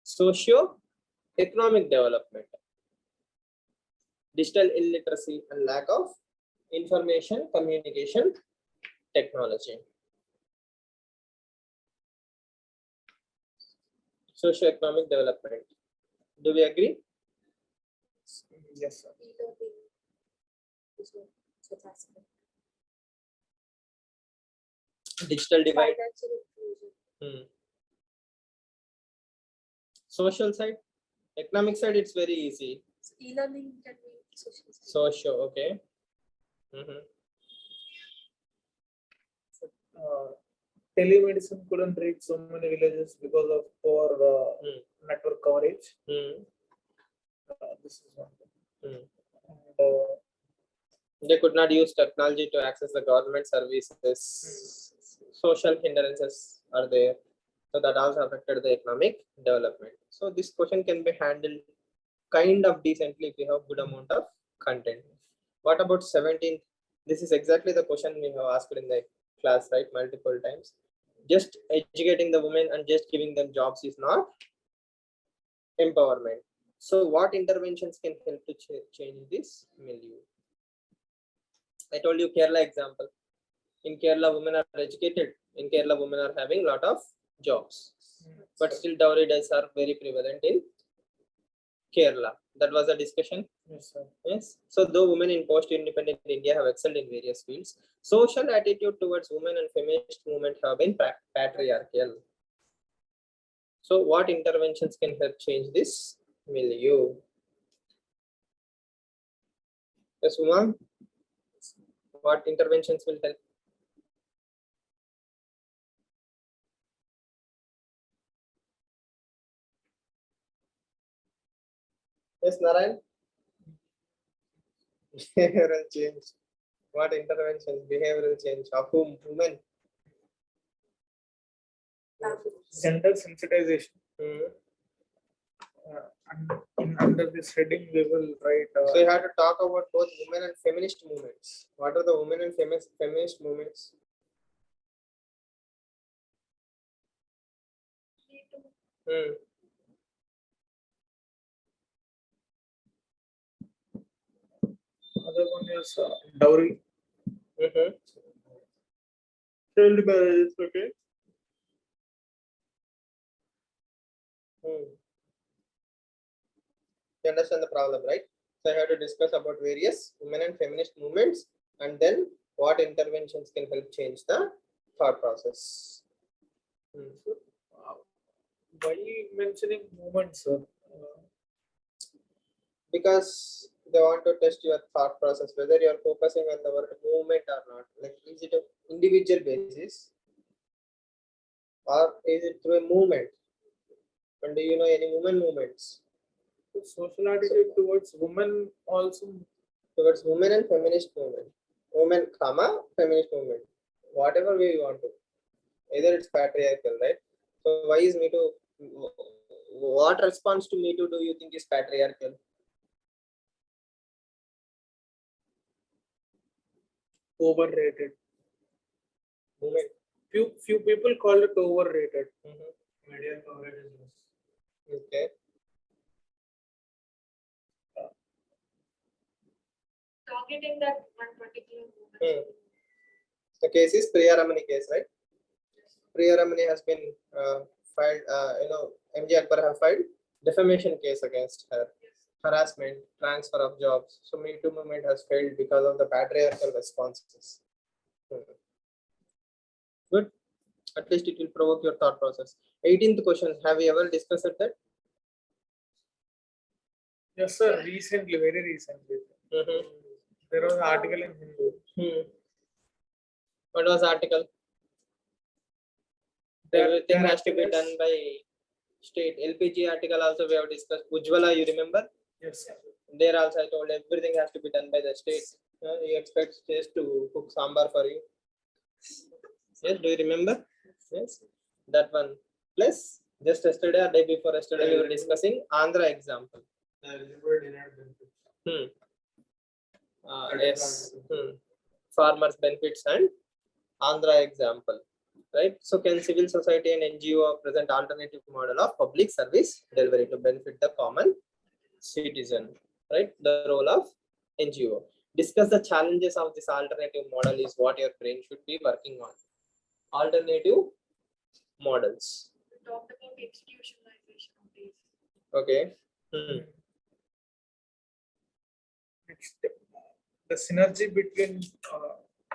Socio-economic development, digital illiteracy and lack of information communication technology. Socio-economic development. Do we agree? Yes, sir. E-learning is one such aspect. Digital divide. Financial inclusion. Social side, economic side, it's very easy. So e-learning can be social. Socio, okay. Telemedicine couldn't reach so many villages because of poor network coverage. This is one thing. And, they could not use technology to access the government services. Social hindrances are there, so that also affected the economic development. So this question can be handled kind of decently if you have good amount of content. What about 17th? This is exactly the question we have asked in the class, right, multiple times. Just educating the women and just giving them jobs is not empowerment. So what interventions can help to change this milieu? I told you Kerala example. In Kerala, women are educated. In Kerala, women are having a lot of jobs. But still dowry deaths are very prevalent in Kerala. That was a discussion. yes, sir. Yes. So though women in post-independent India have excelled in various fields, social attitude towards women and feminist movement have been patriarchal. So what interventions can help change this milieu? Yes, Uma? What interventions will help? Yes, Narayan? Behavioral change. What interventions? Behavioral change of whom? Women. Gender sensitization. And under this heading, we will write. So you have to talk about both women and feminist movements. What are the women and feminist movements? Other one is dowry. Child marriage, okay. You understand the problem, right? So I have to discuss about various women and feminist movements, and then what interventions can help change the thought process. Why mentioning movements, sir? Because they want to test your thought process, whether you are focusing on the word movement or not. Like, is it an individual basis or is it through a movement? And do you know any women movements? Social attitude towards women also. Towards women and feminist movement. Women, feminist movement. Whatever way you want to. Either it's patriarchal, right? So why is Me Too? What response to Me Too do you think is patriarchal? Overrated. Movement. Few people call it overrated. Media coverage is less. Okay. Targeting that one particular movement. The case is Priya Ramani case, right? Priya Ramani has been filed, MJ Akbar have filed defamation case against her, harassment, transfer of jobs. So Me Too movement has failed because of the patriarchal responses. Good. At least it will provoke your thought process. 18th question. Have we ever discussed that? Yes, sir. Recently, very recently. There was an article in Hindu. What was the article? Everything their has to be done activities- by state. LPG article also we have discussed. Ujjwala, you remember? Yes. There also I told everything has to be done by the state. You expect states to cook sambar for you. Yes, do you remember? Yes, that one. Plus, just yesterday or day before yesterday, we were discussing Andhra example. The eligible denied benefits. Yes. Farmers benefits and Andhra example. Right. So, can civil society and NGO present alternative model of public service delivery to benefit the common citizen? Right. The role of NGO. Discuss the challenges of this alternative model is what your brain should be working on. Alternative models. We talked about institutionalization of these. Okay. Next, the synergy between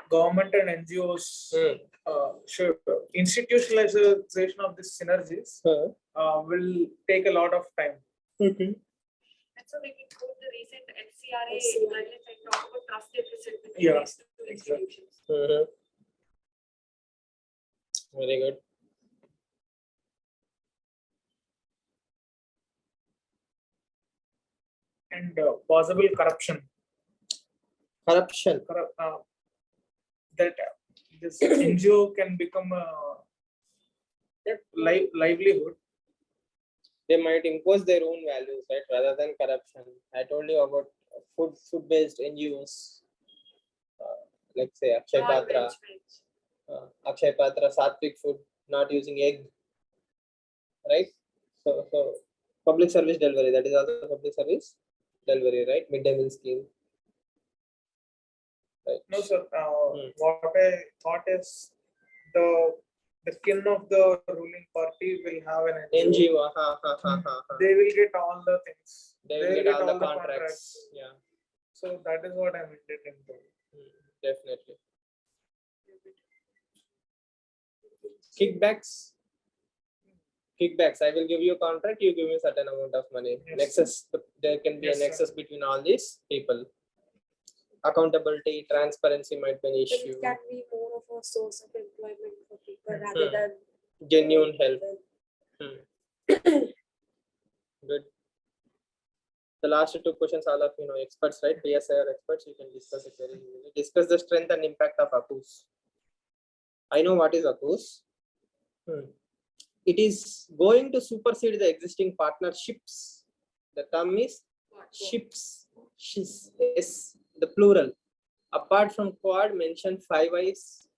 government and NGOs should institutionalization of these synergies will take a lot of time. And so we can quote the recent FCRA guidelines and talk about trust deficit between Yeah, these two institutions. Very good. And possible corruption. Corruption. That this NGO can become a livelihood. They might impose their own values, right, rather than corruption. I told you about food-based NGOs, like say Akshay Patra, Sattvic food, not using egg, right? So public service delivery, that is also public service delivery, right? Midday meal scheme. Right. No, sir. What I thought is the skin of the ruling party will have an NGO. They will get all the things. They will get all the contracts. Yeah. So that is what I'm intending to. Definitely. Kickbacks. I will give you a contract, you give me a certain amount of money. Yes. Nexus, there can be Yes, a sir. nexus between all these people. Accountability, transparency might be an But issue. it can be more of a source of employment for people rather than Genuine help. Good. The last two questions, all of you know, experts, right? PSI are experts, you can discuss it very easily. Discuss the strength and impact of ACUS. I know what is ACUS. It is going to supersede the existing partnerships. The term is ships. Yes, the plural. Apart from Quad, mention 5 Eyes.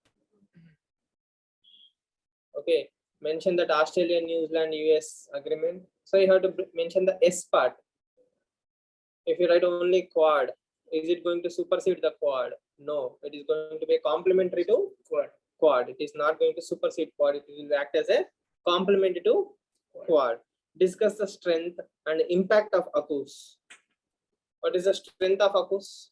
Okay, mention that Australia, New Zealand, US agreement. So you have to mention the S part. If you write only Quad, is it going to supersede the Quad? No, it is going to be complementary to Quad. It is not going to supersede Quad. It will act as a complement to Quad. Discuss the strength and impact of ACUS. What is the strength of ACUS?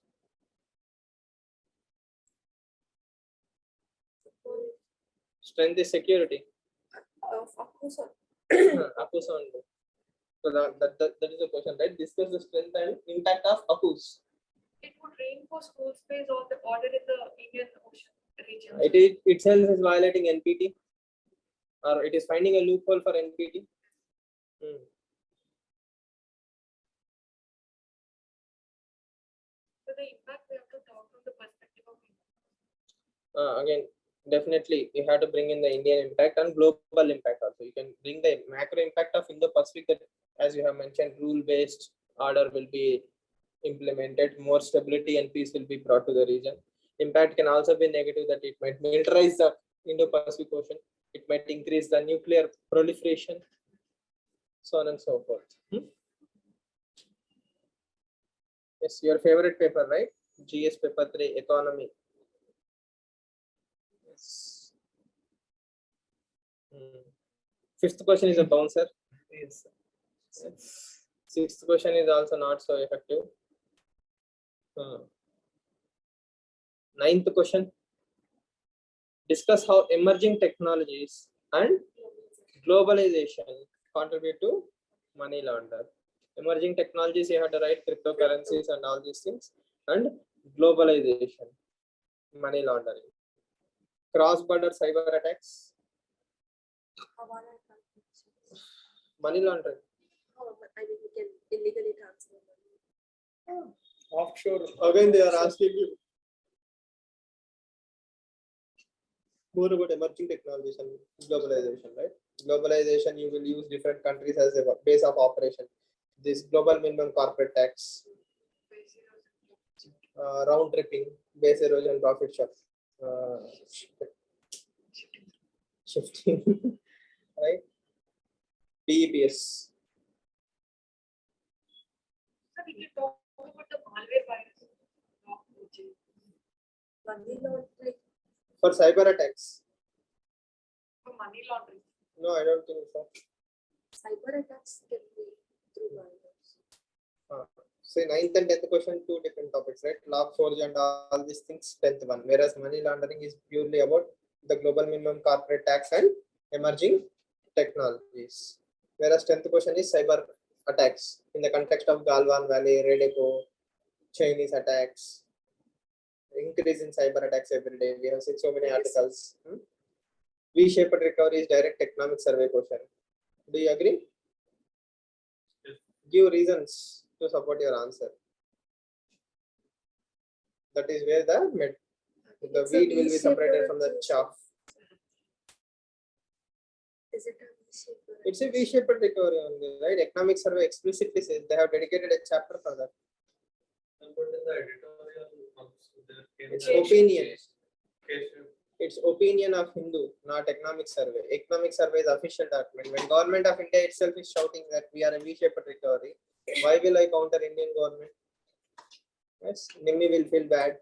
Strength is security. ACUS. ACUS only. So that is the question, right? Discuss the strength and impact of ACUS. It would reinforce cool space or the order in the Indian Ocean region. It itself is violating NPT, or it is finding a loophole for NPT. So the impact we have to talk from the perspective of India. Again, definitely you have to bring in the Indian impact and global impact also. You can bring the macro impact of Indo-Pacific, that, as you have mentioned, rule-based order will be implemented, more stability and peace will be brought to the region. Impact can also be negative, that it might militarize the Indo-Pacific Ocean, it might increase the nuclear proliferation, so on and so forth. Yes, your favorite paper, right? GS paper 3, economy. Yes. Fifth question is a bouncer. Yes. Sixth question is also not so effective. Ninth question. Discuss how emerging technologies and globalization contribute to money launder. Emerging technologies, you have to write cryptocurrencies and all these things, and globalization, money laundering. Cross-border cyber attacks, Hawala transactions. Money laundering. I mean, you can illegally transfer money. Offshore. Again, they are asking you more about emerging technologies and globalization, right? Globalization, you will use different countries as a base of operation. This global minimum corporate tax, round tripping, base erosion, profit shifting, right? BEPS. So we can talk about the malware virus. Money laundering. For cyber attacks. For money laundering. No, I don't think so. Cyber attacks can be through virus. Say 9th and 10th question, two different topics, right? Log4j and all these things, 10th one. Whereas money laundering is purely about the global minimum corporate tax and emerging technologies. Whereas 10th question is cyber attacks in the context of Galwan Valley, Redeco, Chinese attacks, increase in cyber attacks every day. We have seen so many articles. V-shaped recovery is direct economic survey question. Do you agree? Yes. Give reasons to support your answer. That is where the It's a wheat will be V-shaped separated or from the a chaff. Is it a V-shaped or It's a V-shaped recovery only, right? Economic survey explicitly says they have dedicated a chapter for that. And put in the editorial notes, there It's came the opinion. case. It's opinion of Hindu, not economic survey. Economic survey is official document. When government of India itself is shouting that we are a V-shaped recovery, why will I counter Indian government? Yes, Nimmi will feel bad.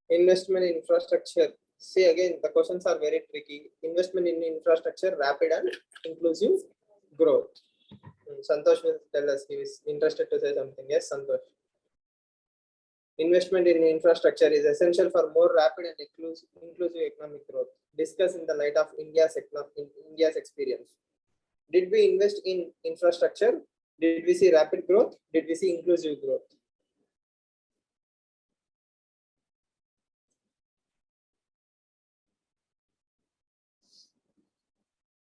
Investment in infrastructure. See again, the questions are very tricky. Investment in infrastructure, rapid and inclusive growth. Santosh will tell us, he is interested to say something. Yes, Santosh. Investment in infrastructure is essential for more rapid and inclusive economic growth. Discuss in the light of India's experience. Did we invest in infrastructure? Did we see rapid growth? Did we see inclusive growth?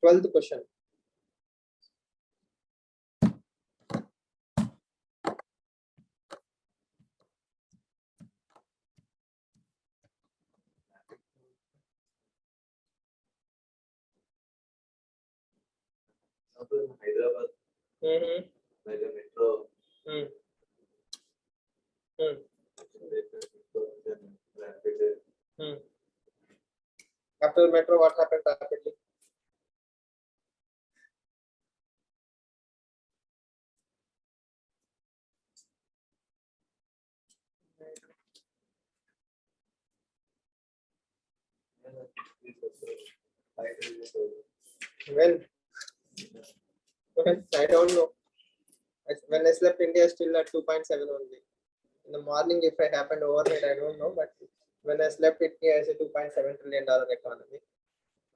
Twelfth question. In Hyderabad, like a metro. After metro, what happened rapidly? When? I don't know. When I slept, India is still at 2.7 only. In the morning, if it happened overnight, I don't know. But when I slept, India is a $2.7 trillion economy.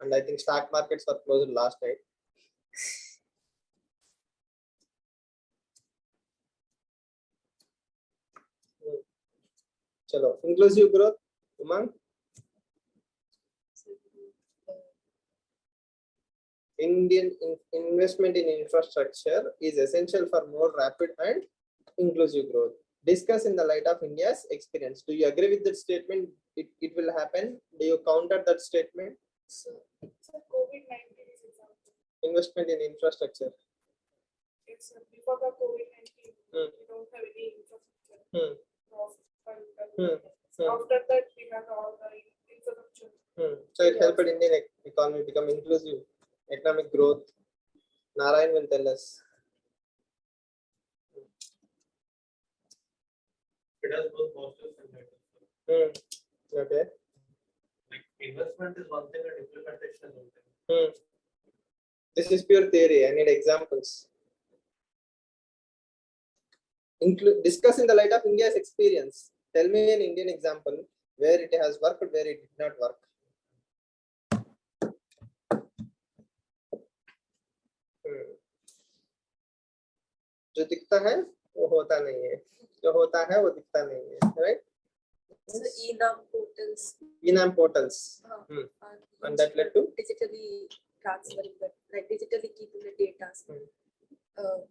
And I think stock markets were closed last night. Chalo. Inclusive growth, Umang. Indian investment in infrastructure is essential for more rapid and inclusive growth. Discuss in the light of India's experience. Do you agree with that statement? It will happen. Do you counter that statement? So COVID-19 is example. Investment in infrastructure. It's before the COVID-19, Hmm. we don't have any infrastructure. Hmm. After that, we have all the infrastructure. So it helped Indian economy become inclusive, economic growth. Narayan will tell us. It has both positives and negatives. Okay. Like investment is one thing and implementation is one thing. This is pure theory. I need examples. Discuss in the light of India's experience. Tell me an Indian example where it has worked, where it did not work. जो दिखता है वो होता नहीं है, जो होता है वो दिखता नहीं है, right? So ENAM portals. Enam portals. are And that used led for to? digitally transferring the, like digitally keeping the data.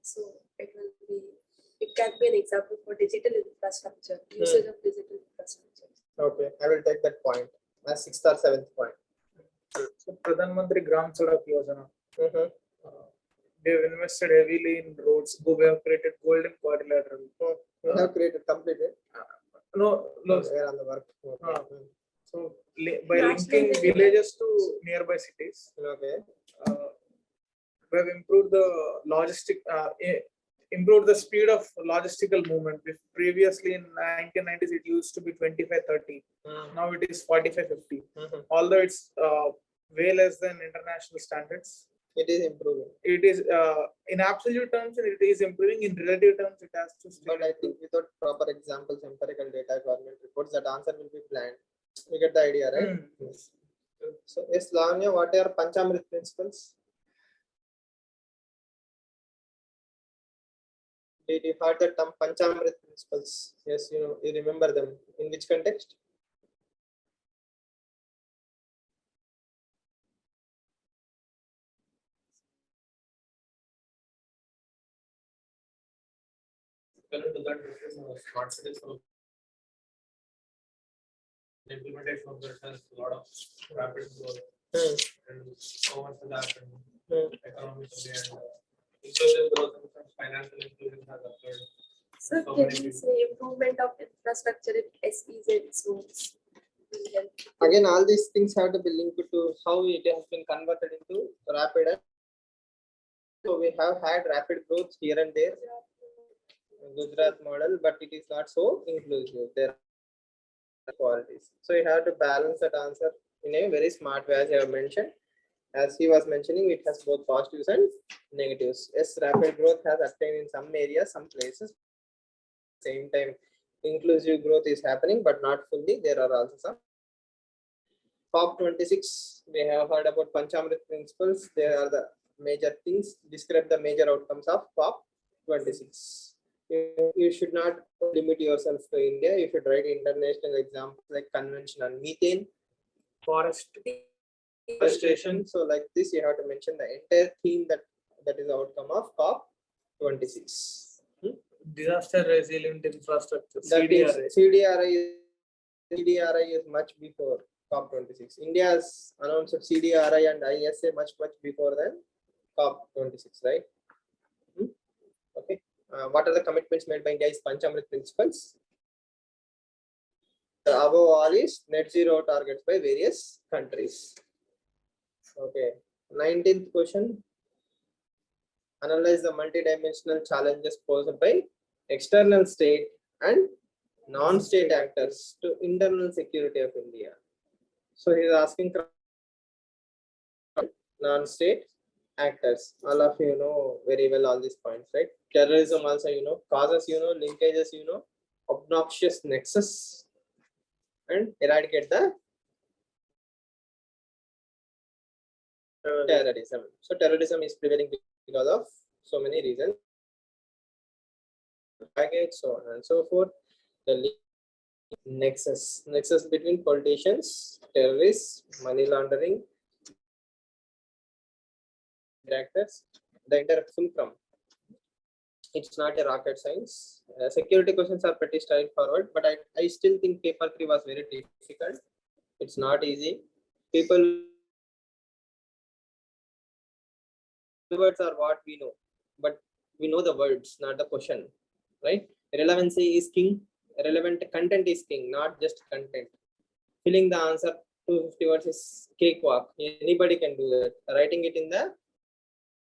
So it can be an example for digital infrastructure, usage of digital infrastructure. Okay, I will take that point as 6th or 7th point. So Pradhan Mantri Gram Sadak Yojana. Mhm. They have invested heavily in roads. We have created golden quadrilateral. We have created completed. No, Where on the work? So by National linking level. villages to nearby cities, Okay. we have improved the improved the speed of logistical movement. Previously in 1990s it used to be 25-30. Now it is 45-50. Although it's way less than international standards, It is improving. it is in absolute terms it is improving. In relative terms it has to still But I think without proper examples, empirical data, government reports, that answer will be planned. You get the idea, right? Yes. So, yes, Lavanya, what are Panchamrit principles? Did you heard the term Panchamrit principles? Yes, you remember them. In which context? To that, this is smart cities. So the implementation of that has a lot of rapid growth and so much has happened economically and inclusive growth and financial inclusion has occurred. So So can many we people. say improvement of infrastructure in SEZ zones will help? Again, all these things have to be linked to how it has been converted into rapid. So we have had rapid growth here and there, Gujarat model, but it is not so inclusive. There are qualities. So you have to balance that answer in a very smart way, as I have mentioned. As he was mentioning, it has both positives and negatives. Yes, rapid growth has attained in some areas, some places. Same time, inclusive growth is happening, but not fully. There are also some. COP26, we have heard about Panchamrit principles. They are the major things. Describe the major outcomes of COP26. You should not limit yourself to India. You should write international examples like Convention on Methane, forestation. So like this, you have to mention the entire theme that is the outcome of COP26. disaster resilient infrastructure. That CDRA. is CDRI is much before COP26. India has announced CDRI and ISA much before than COP26, right? Okay. What are the commitments made by India is Panchamrit principles? Above all is net zero targets by various countries. Okay. 19th question. Analyze the multidimensional challenges posed by external state and non-state actors to internal security of India. So he is asking non-state actors. All of you know very well all these points, right? Terrorism also causes linkages obnoxious nexus, and eradicate the terrorism. So terrorism is prevailing because of so many reasons, baggage, so on and so forth. The nexus between politicians, terrorists, money laundering, actors, the entire fulcrum. It's not a rocket science. Security questions are pretty straightforward, but I still think paper 3 was very difficult. It's not easy. People words are what we know, but we know the words, not the question, right? Relevancy is king. Relevant content is king, not just content. Filling the answer 250 words is cakewalk. Anybody can do that. Writing it in the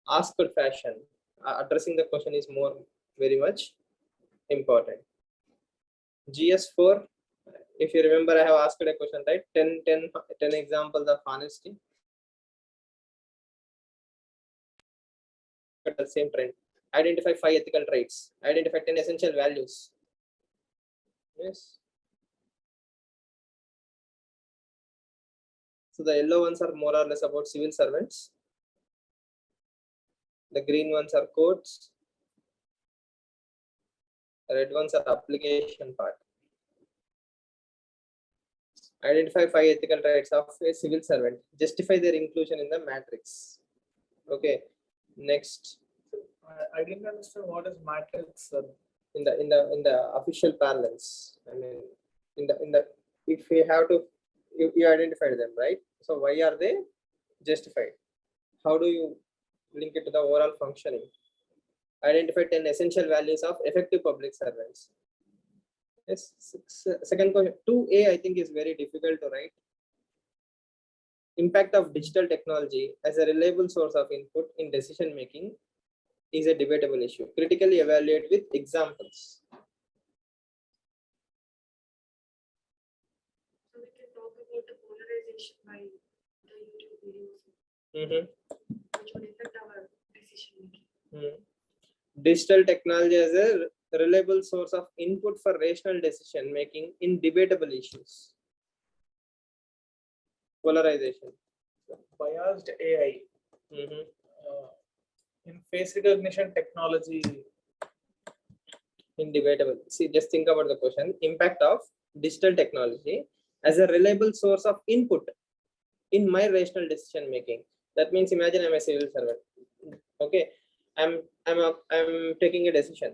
asked fashion, addressing the question is very much important. GS4, if you remember, I have asked a question, right? 10 examples of honesty. The same trend. Identify 5 ethical traits. Identify 10 essential values. Yes. So the yellow ones are more or less about civil servants. The green ones are courts. The red ones are application part. Identify 5 ethical traits of a civil servant. Justify their inclusion in the matrix. Okay. Next, I didn't understand what is matrix. in the official parlance. I mean, in the if we have to, you identified them, right? So why are they justified? How do you link it to the overall functioning? Identify 10 essential values of effective public servants. Yes. Second question, 2A, I think is very difficult to write. Impact of digital technology as a reliable source of input in decision making is a debatable issue. Critically evaluate with examples. So we can talk about the polarization by the YouTube videos, which would affect our decision making. Digital technology as a reliable source of input for rational decision making in debatable issues. Polarization. Biased AI. In face recognition technology. In debatable. See, just think about the question. Impact of digital technology as a reliable source of input in my rational decision making. That means imagine I'm a civil servant. Okay, I'm taking a decision.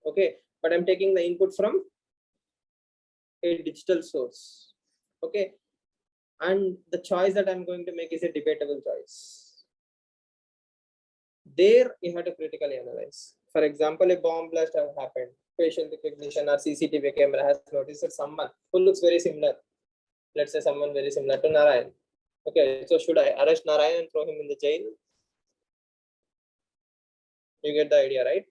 Okay, but I'm taking the input from a digital source. Okay, and the choice that I'm going to make is a debatable choice. There you have to critically analyze. For example, a bomb blast have happened. Facial recognition or CCTV camera has noticed that someone who looks very similar. Let's say someone very similar to Narayan. Okay, so should I arrest Narayan and throw him in the jail? You get the idea, right?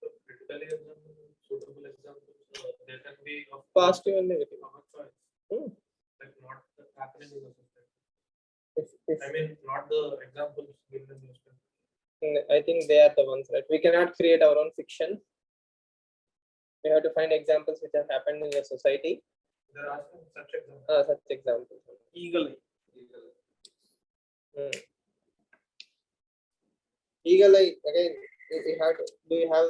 So critically suitable examples, there can be of Positive and negative. our choice, like not happening in the society. If I mean, not the examples given in the newspaper. I think they are the ones, right? We cannot create our own fiction. We have to find examples which have happened in the society. They're asking such examples. Such examples. Eagle. Eagle eye, again, you have to, do you have,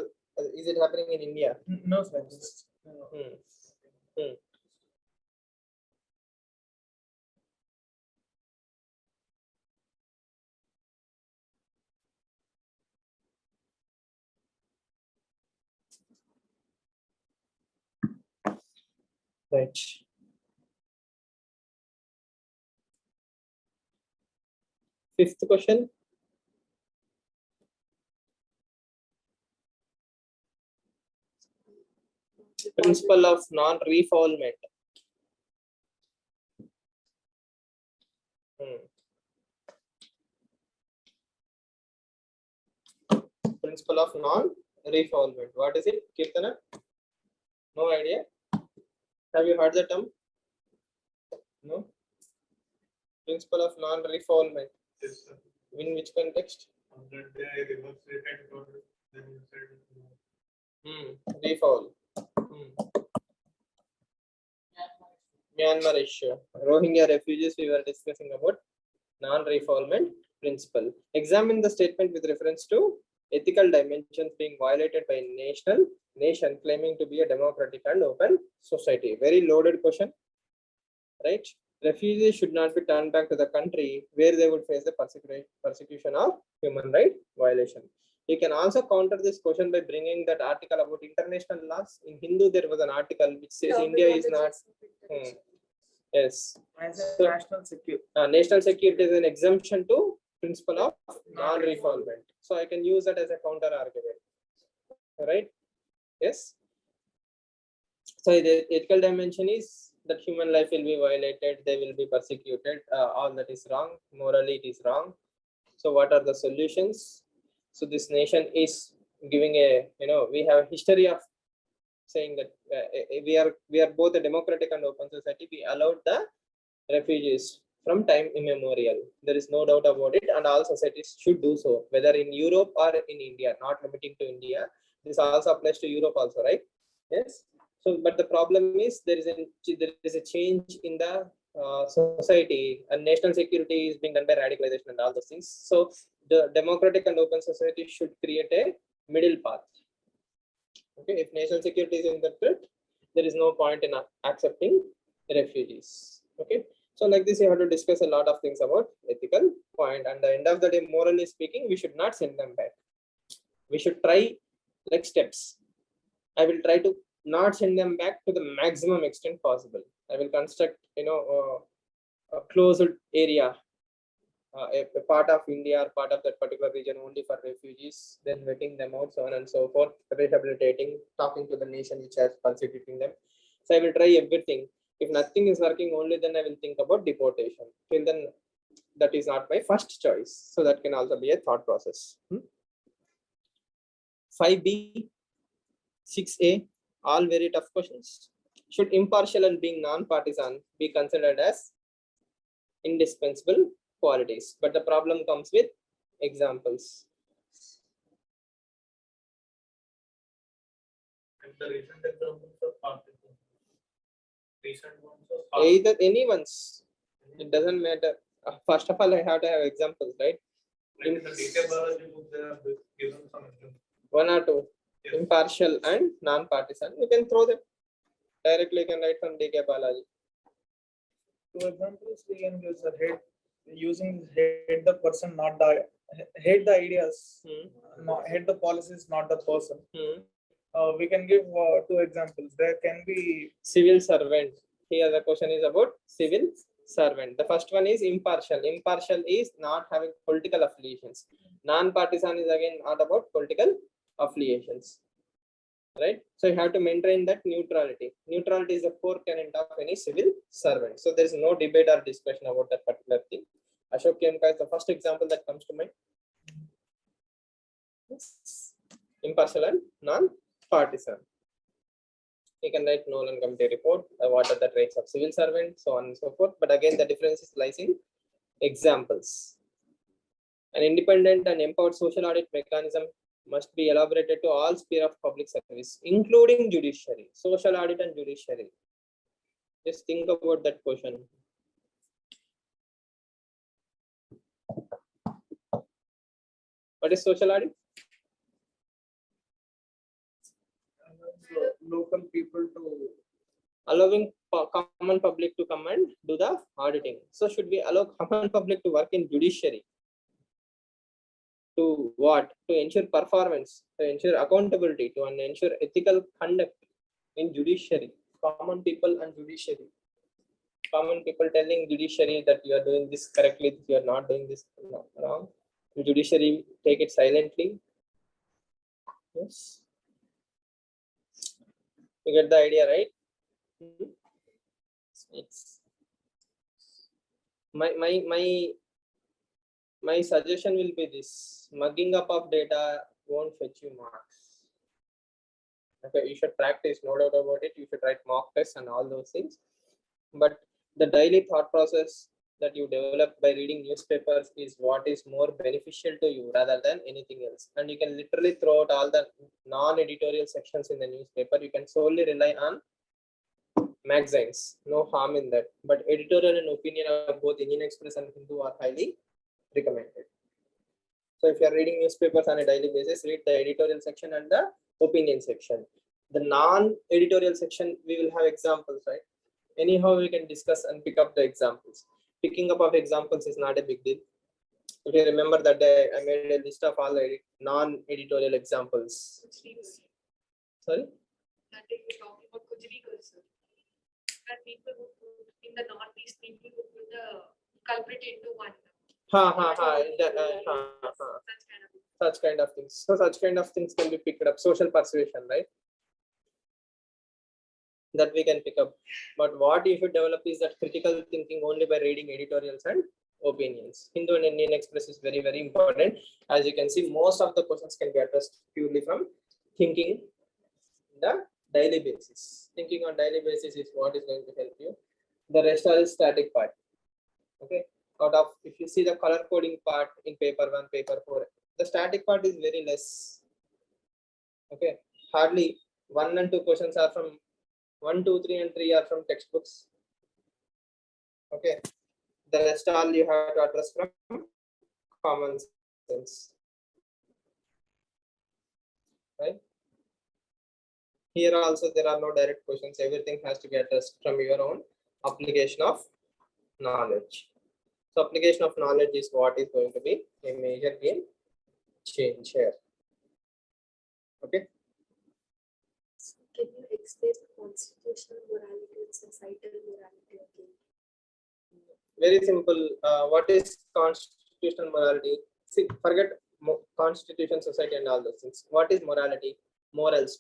is it happening in India? No, sir. Right. Fifth question. Principle of non-refoulement. Principle of non-refoulement. What is it, Kirtana? No idea. Have you heard the term? No. Principle of non-refoulement. Yes, sir. In which context? On that day, I reversed it and told it, then you said no. Refoul. Myanmar issue. Rohingya refugees, we were discussing about non-refoulement principle. Examine the statement with reference to ethical dimensions being violated by a nation claiming to be a democratic and open society. Very loaded question, right? Refugees should not be turned back to the country where they would face the persecution of human right violation. You can also counter this question by bringing that article about international laws. In Hindu, there was an article which says India is not. Yes. So, national security. National security is an exemption to principle of non-refoulement. So I can use that as a counter argument. Right? Yes. So the ethical dimension is that human life will be violated, they will be persecuted. All that is wrong. Morally, it is wrong. So what are the solutions? So this nation is giving a, we have a history of saying that we are both a democratic and open society. We allowed the refugees from time immemorial. There is no doubt about it, and all societies should do so, whether in Europe or in India, not limiting to India. This also applies to Europe also, right? Yes. So, but the problem is there is a change in the society, and national security is being done by radicalization and all those things. So the democratic and open society should create a middle path. Okay, if national security is in the threat, there is no point in accepting refugees. Okay, so like this, you have to discuss a lot of things about ethical point. And at the end of the day, morally speaking, we should not send them back. We should try like steps. I will try to not send them back to the maximum extent possible. I will construct, a closed area, a part of India or part of that particular region only for refugees, then letting them out, so on and so forth, rehabilitating, talking to the nation which has persecuting them. So I will try everything. If nothing is working, only then I will think about deportation. Till then, that is not my first choice. So that can also be a thought process. 5B, 6A, all very tough questions. Should impartial and being non-partisan be considered as indispensable qualities? But the problem comes with examples. And the recent examples of partisan. Recent ones of Either anyone's, it doesn't matter. First of all, I have to have examples, right? like in the data biology book, they have given some examples. One or two, Yes. impartial and non-partisan. You can throw them directly. You can write from DK Balaji. Two examples we can use the hate, using hate the person, not the hate the ideas, not hate the policies, not the person. We can give two examples. There can be Civil servant. Here the question is about civil servant. The first one is impartial. Impartial is not having political affiliations. Non-partisan is again not about political affiliations. Right? So you have to maintain that neutrality. Neutrality is the core tenet of any civil servant. So there is no debate or discussion about that particular thing. Ashok Khemka is the first example that comes to mind. Impartial and non-partisan. You can write Nolan committee report, what are the traits of civil servant, so on and so forth. But again, the difference lies in examples. An independent and empowered social audit mechanism must be elaborated to all sphere of public service, including judiciary, social audit and judiciary. Just think about that question. What is social audit? local people to Allowing common public to come and do the auditing. So should we allow common public to work in judiciary? To what? To ensure performance, to ensure accountability, to ensure ethical conduct in judiciary. Common people and judiciary. Common people telling judiciary that you are doing this correctly, you are not doing this wrong. Judiciary take it silently. Yes. You get the idea, right? It's my suggestion will be this: mugging up of data won't fetch you marks. Okay, you should practice, no doubt about it. You should write mock tests and all those things. But the daily thought process that you develop by reading newspapers is what is more beneficial to you rather than anything else. And you can literally throw out all the non-editorial sections in the newspaper. You can solely rely on magazines. No harm in that. But editorial and opinion of both Indian Express and Hindu are highly recommended. So if you are reading newspapers on a daily basis, read the editorial section and the opinion section. The non-editorial section, we will have examples, right? Anyhow, we can discuss and pick up the examples. Picking up of examples is not a big deal. If you remember that day, I made a list of all the non-editorial examples. Sorry? That day we talking about Kujrigal, sir. And people would put in the Northeast, people would put the culprit into one. Such kind of things. So such kind of things can be picked up. Social persuasion, right? That we can pick up. But what you should develop is that critical thinking only by reading editorials and opinions. Hindu and Indian Express is very, very important. As you can see, most of the questions can be addressed purely from thinking the daily basis. Thinking on daily basis is what is going to help you. The rest are static part. Okay. Out of, if you see the color coding part in paper 1, paper 4, the static part is very less. Okay. Hardly 1 and 2 questions are from 1, 2, 3 and 3 are from textbooks. Okay. The rest all you have to address from common sense. Right? Here also there are no direct questions. Everything has to be addressed from your own application of knowledge. So application of knowledge is what is going to be a major game change here. Okay. So can you explain constitutional morality and societal morality again? Very simple. What is constitutional morality? See, forget constitution, society, and all those things. What is morality? Morals,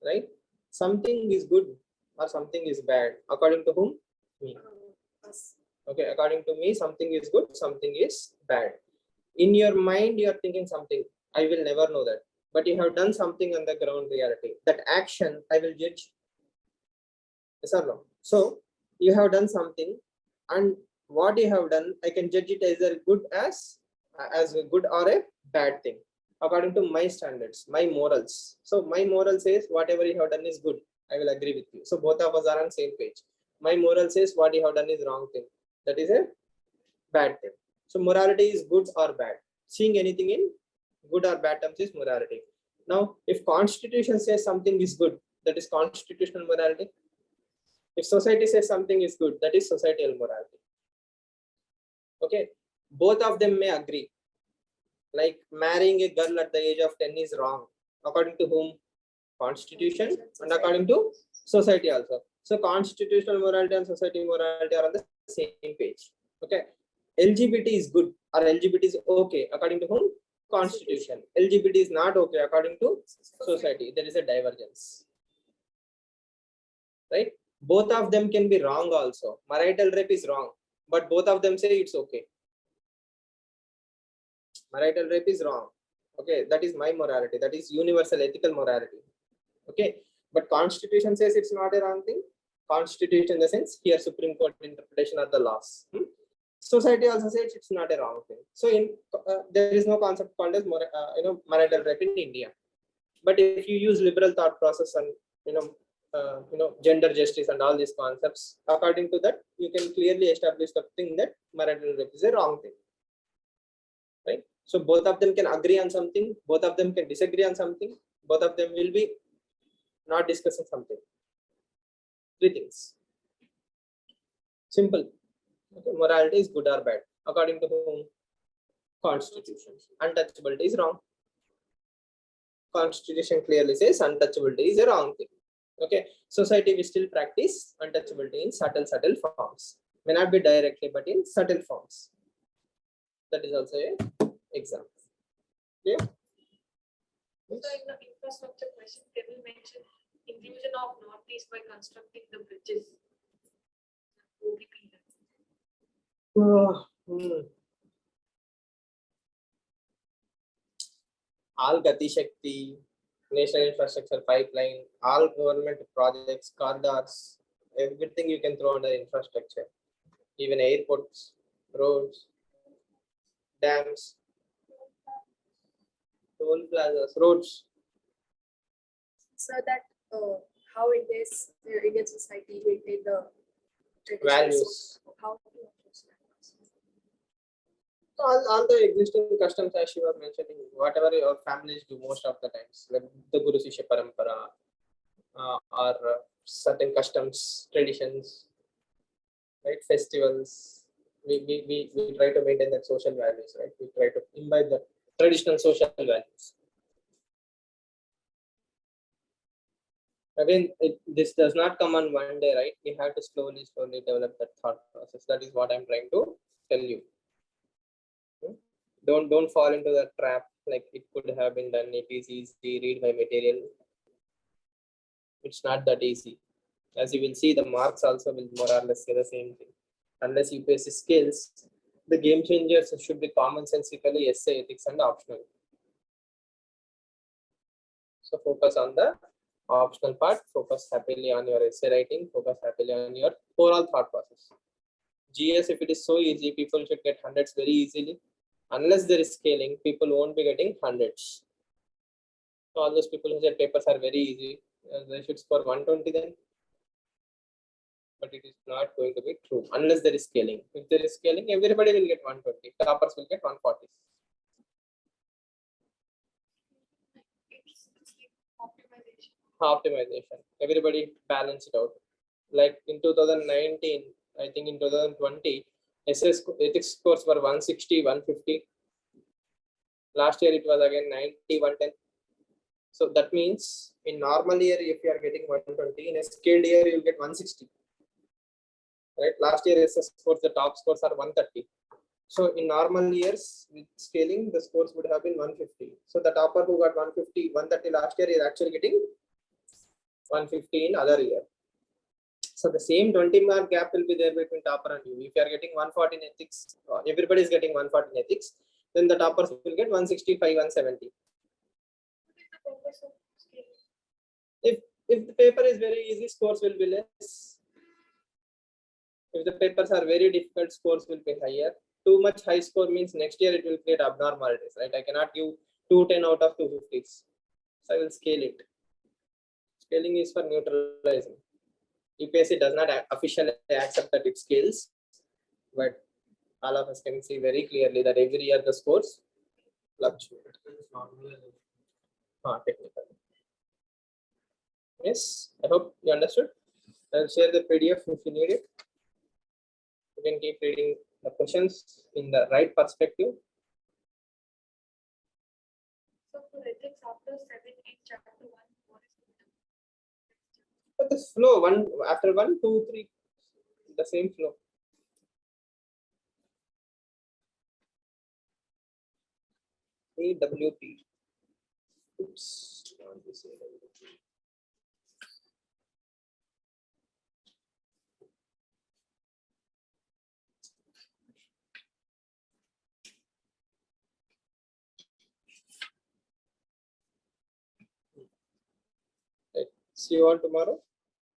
right? Something is good or something is bad. According to whom? Me. Us. Okay, according to me, something is good, something is bad. In your mind, you are thinking something. I will never know that. But you have done something on the ground reality. That action, I will judge. Yes or no? So, you have done something, and what you have done, I can judge it either good as a good or a bad thing. According to my standards, my morals. So, my moral says whatever you have done is good. I will agree with you. So, both of us are on same page. My moral says what you have done is wrong thing. That is a bad thing. So morality is good or bad. Seeing anything in good or bad terms is morality. Now, if constitution says something is good, that is constitutional morality. If society says something is good, that is societal morality. Okay, both of them may agree. Like marrying a girl at the age of 10 is wrong. According to whom? Constitution, and according to society also. So constitutional morality and society morality are on the same page. Okay, LGBT is good or LGBT is okay according to whom? Constitution. LGBT is not okay according to society. There is a divergence, right? Both of them can be wrong also. Marital rape is wrong, but both of them say it's okay. Marital rape is wrong. Okay, that is my morality. That is universal ethical morality. Okay, but Constitution says it's not a wrong thing. Constitution in the sense here Supreme Court interpretation of the laws. Society also says it's not a wrong thing. So in there is no concept called as marital rape in India. But if you use liberal thought process and gender justice and all these concepts, according to that, you can clearly establish the thing that marital rape is a wrong thing. Right? So both of them can agree on something, both of them can disagree on something, both of them will be not discussing something. Three things. Simple. Okay, morality is good or bad. According to whom? Constitution. Untouchability is wrong. Constitution clearly says untouchability is a wrong thing. Okay. Society we still practice untouchability in subtle forms. May not be directly, but in subtle forms. That is also a example. Yeah. So in the infrastructure question, can we mention inclusion of Northeast by constructing the bridges? OPP. All Gati Shakti, National Infrastructure Pipeline, all government projects, corridors, everything you can throw under infrastructure. Even airports, roads, dams, toll plazas, roads. So that how Indian society maintain the traditional Values. social- how to approach that? All the existing customs, as she was mentioning, whatever your families do most of the times, like the Guru Sishya Parampara, or certain customs, traditions, right? Festivals. We try to maintain that social values, right? We try to imbibe the traditional social values. Again, this does not come on one day, right? We have to slowly develop that thought process. That is what I'm trying to tell you. Don't fall into the trap like it could have been done. It is easy. Read my material. It's not that easy. As you will see, the marks also will more or less say the same thing. Unless you face skills, the game changers should be commonsensically essay, ethics, and optional. So focus on the optional part. Focus happily on your essay writing. Focus happily on your overall thought process. GS, if it is so easy, people should get hundreds very easily. Unless there is scaling, people won't be getting hundreds. So all those people who said papers are very easy, they should score 120 then. But it is not going to be true unless there is scaling. If there is scaling, everybody will get 120. Toppers will get 140. It's optimization. optimization. Everybody balance it out. Like in 2019, I think in 2020, SS ethics scores were 160, 150. Last year it was again 90, 110. So that means in normal year, if you are getting 120, in a scaled year, you'll get 160. Right? Last year SS scores, the top scores are 130. So in normal years with scaling, the scores would have been 150. So the topper who got 150, 130 last year is actually getting 150 in other year. So the same 20 mark gap will be there between topper and you. If you are getting 140 in ethics, everybody is getting 140 in ethics, then the toppers will get 165, 170. If the paper is very easy, scores will be less. If the papers are very difficult, scores will be higher. Too much high score means next year it will create abnormalities, right? I cannot give 210 out of 250s. So I will scale it. Scaling is for neutralizing. UPSC does not officially accept that it scales, but all of us can see very clearly that every year the scores fluctuate. Technically. Yes, I hope you understood. I'll share the PDF if you need it. You can keep reading the questions in the right perspective. So for ethics after 7, 8, chapter 1, what is the But the flow, one after 1, 2, 3, the same flow. AWP. Oops. Right. See you all tomorrow.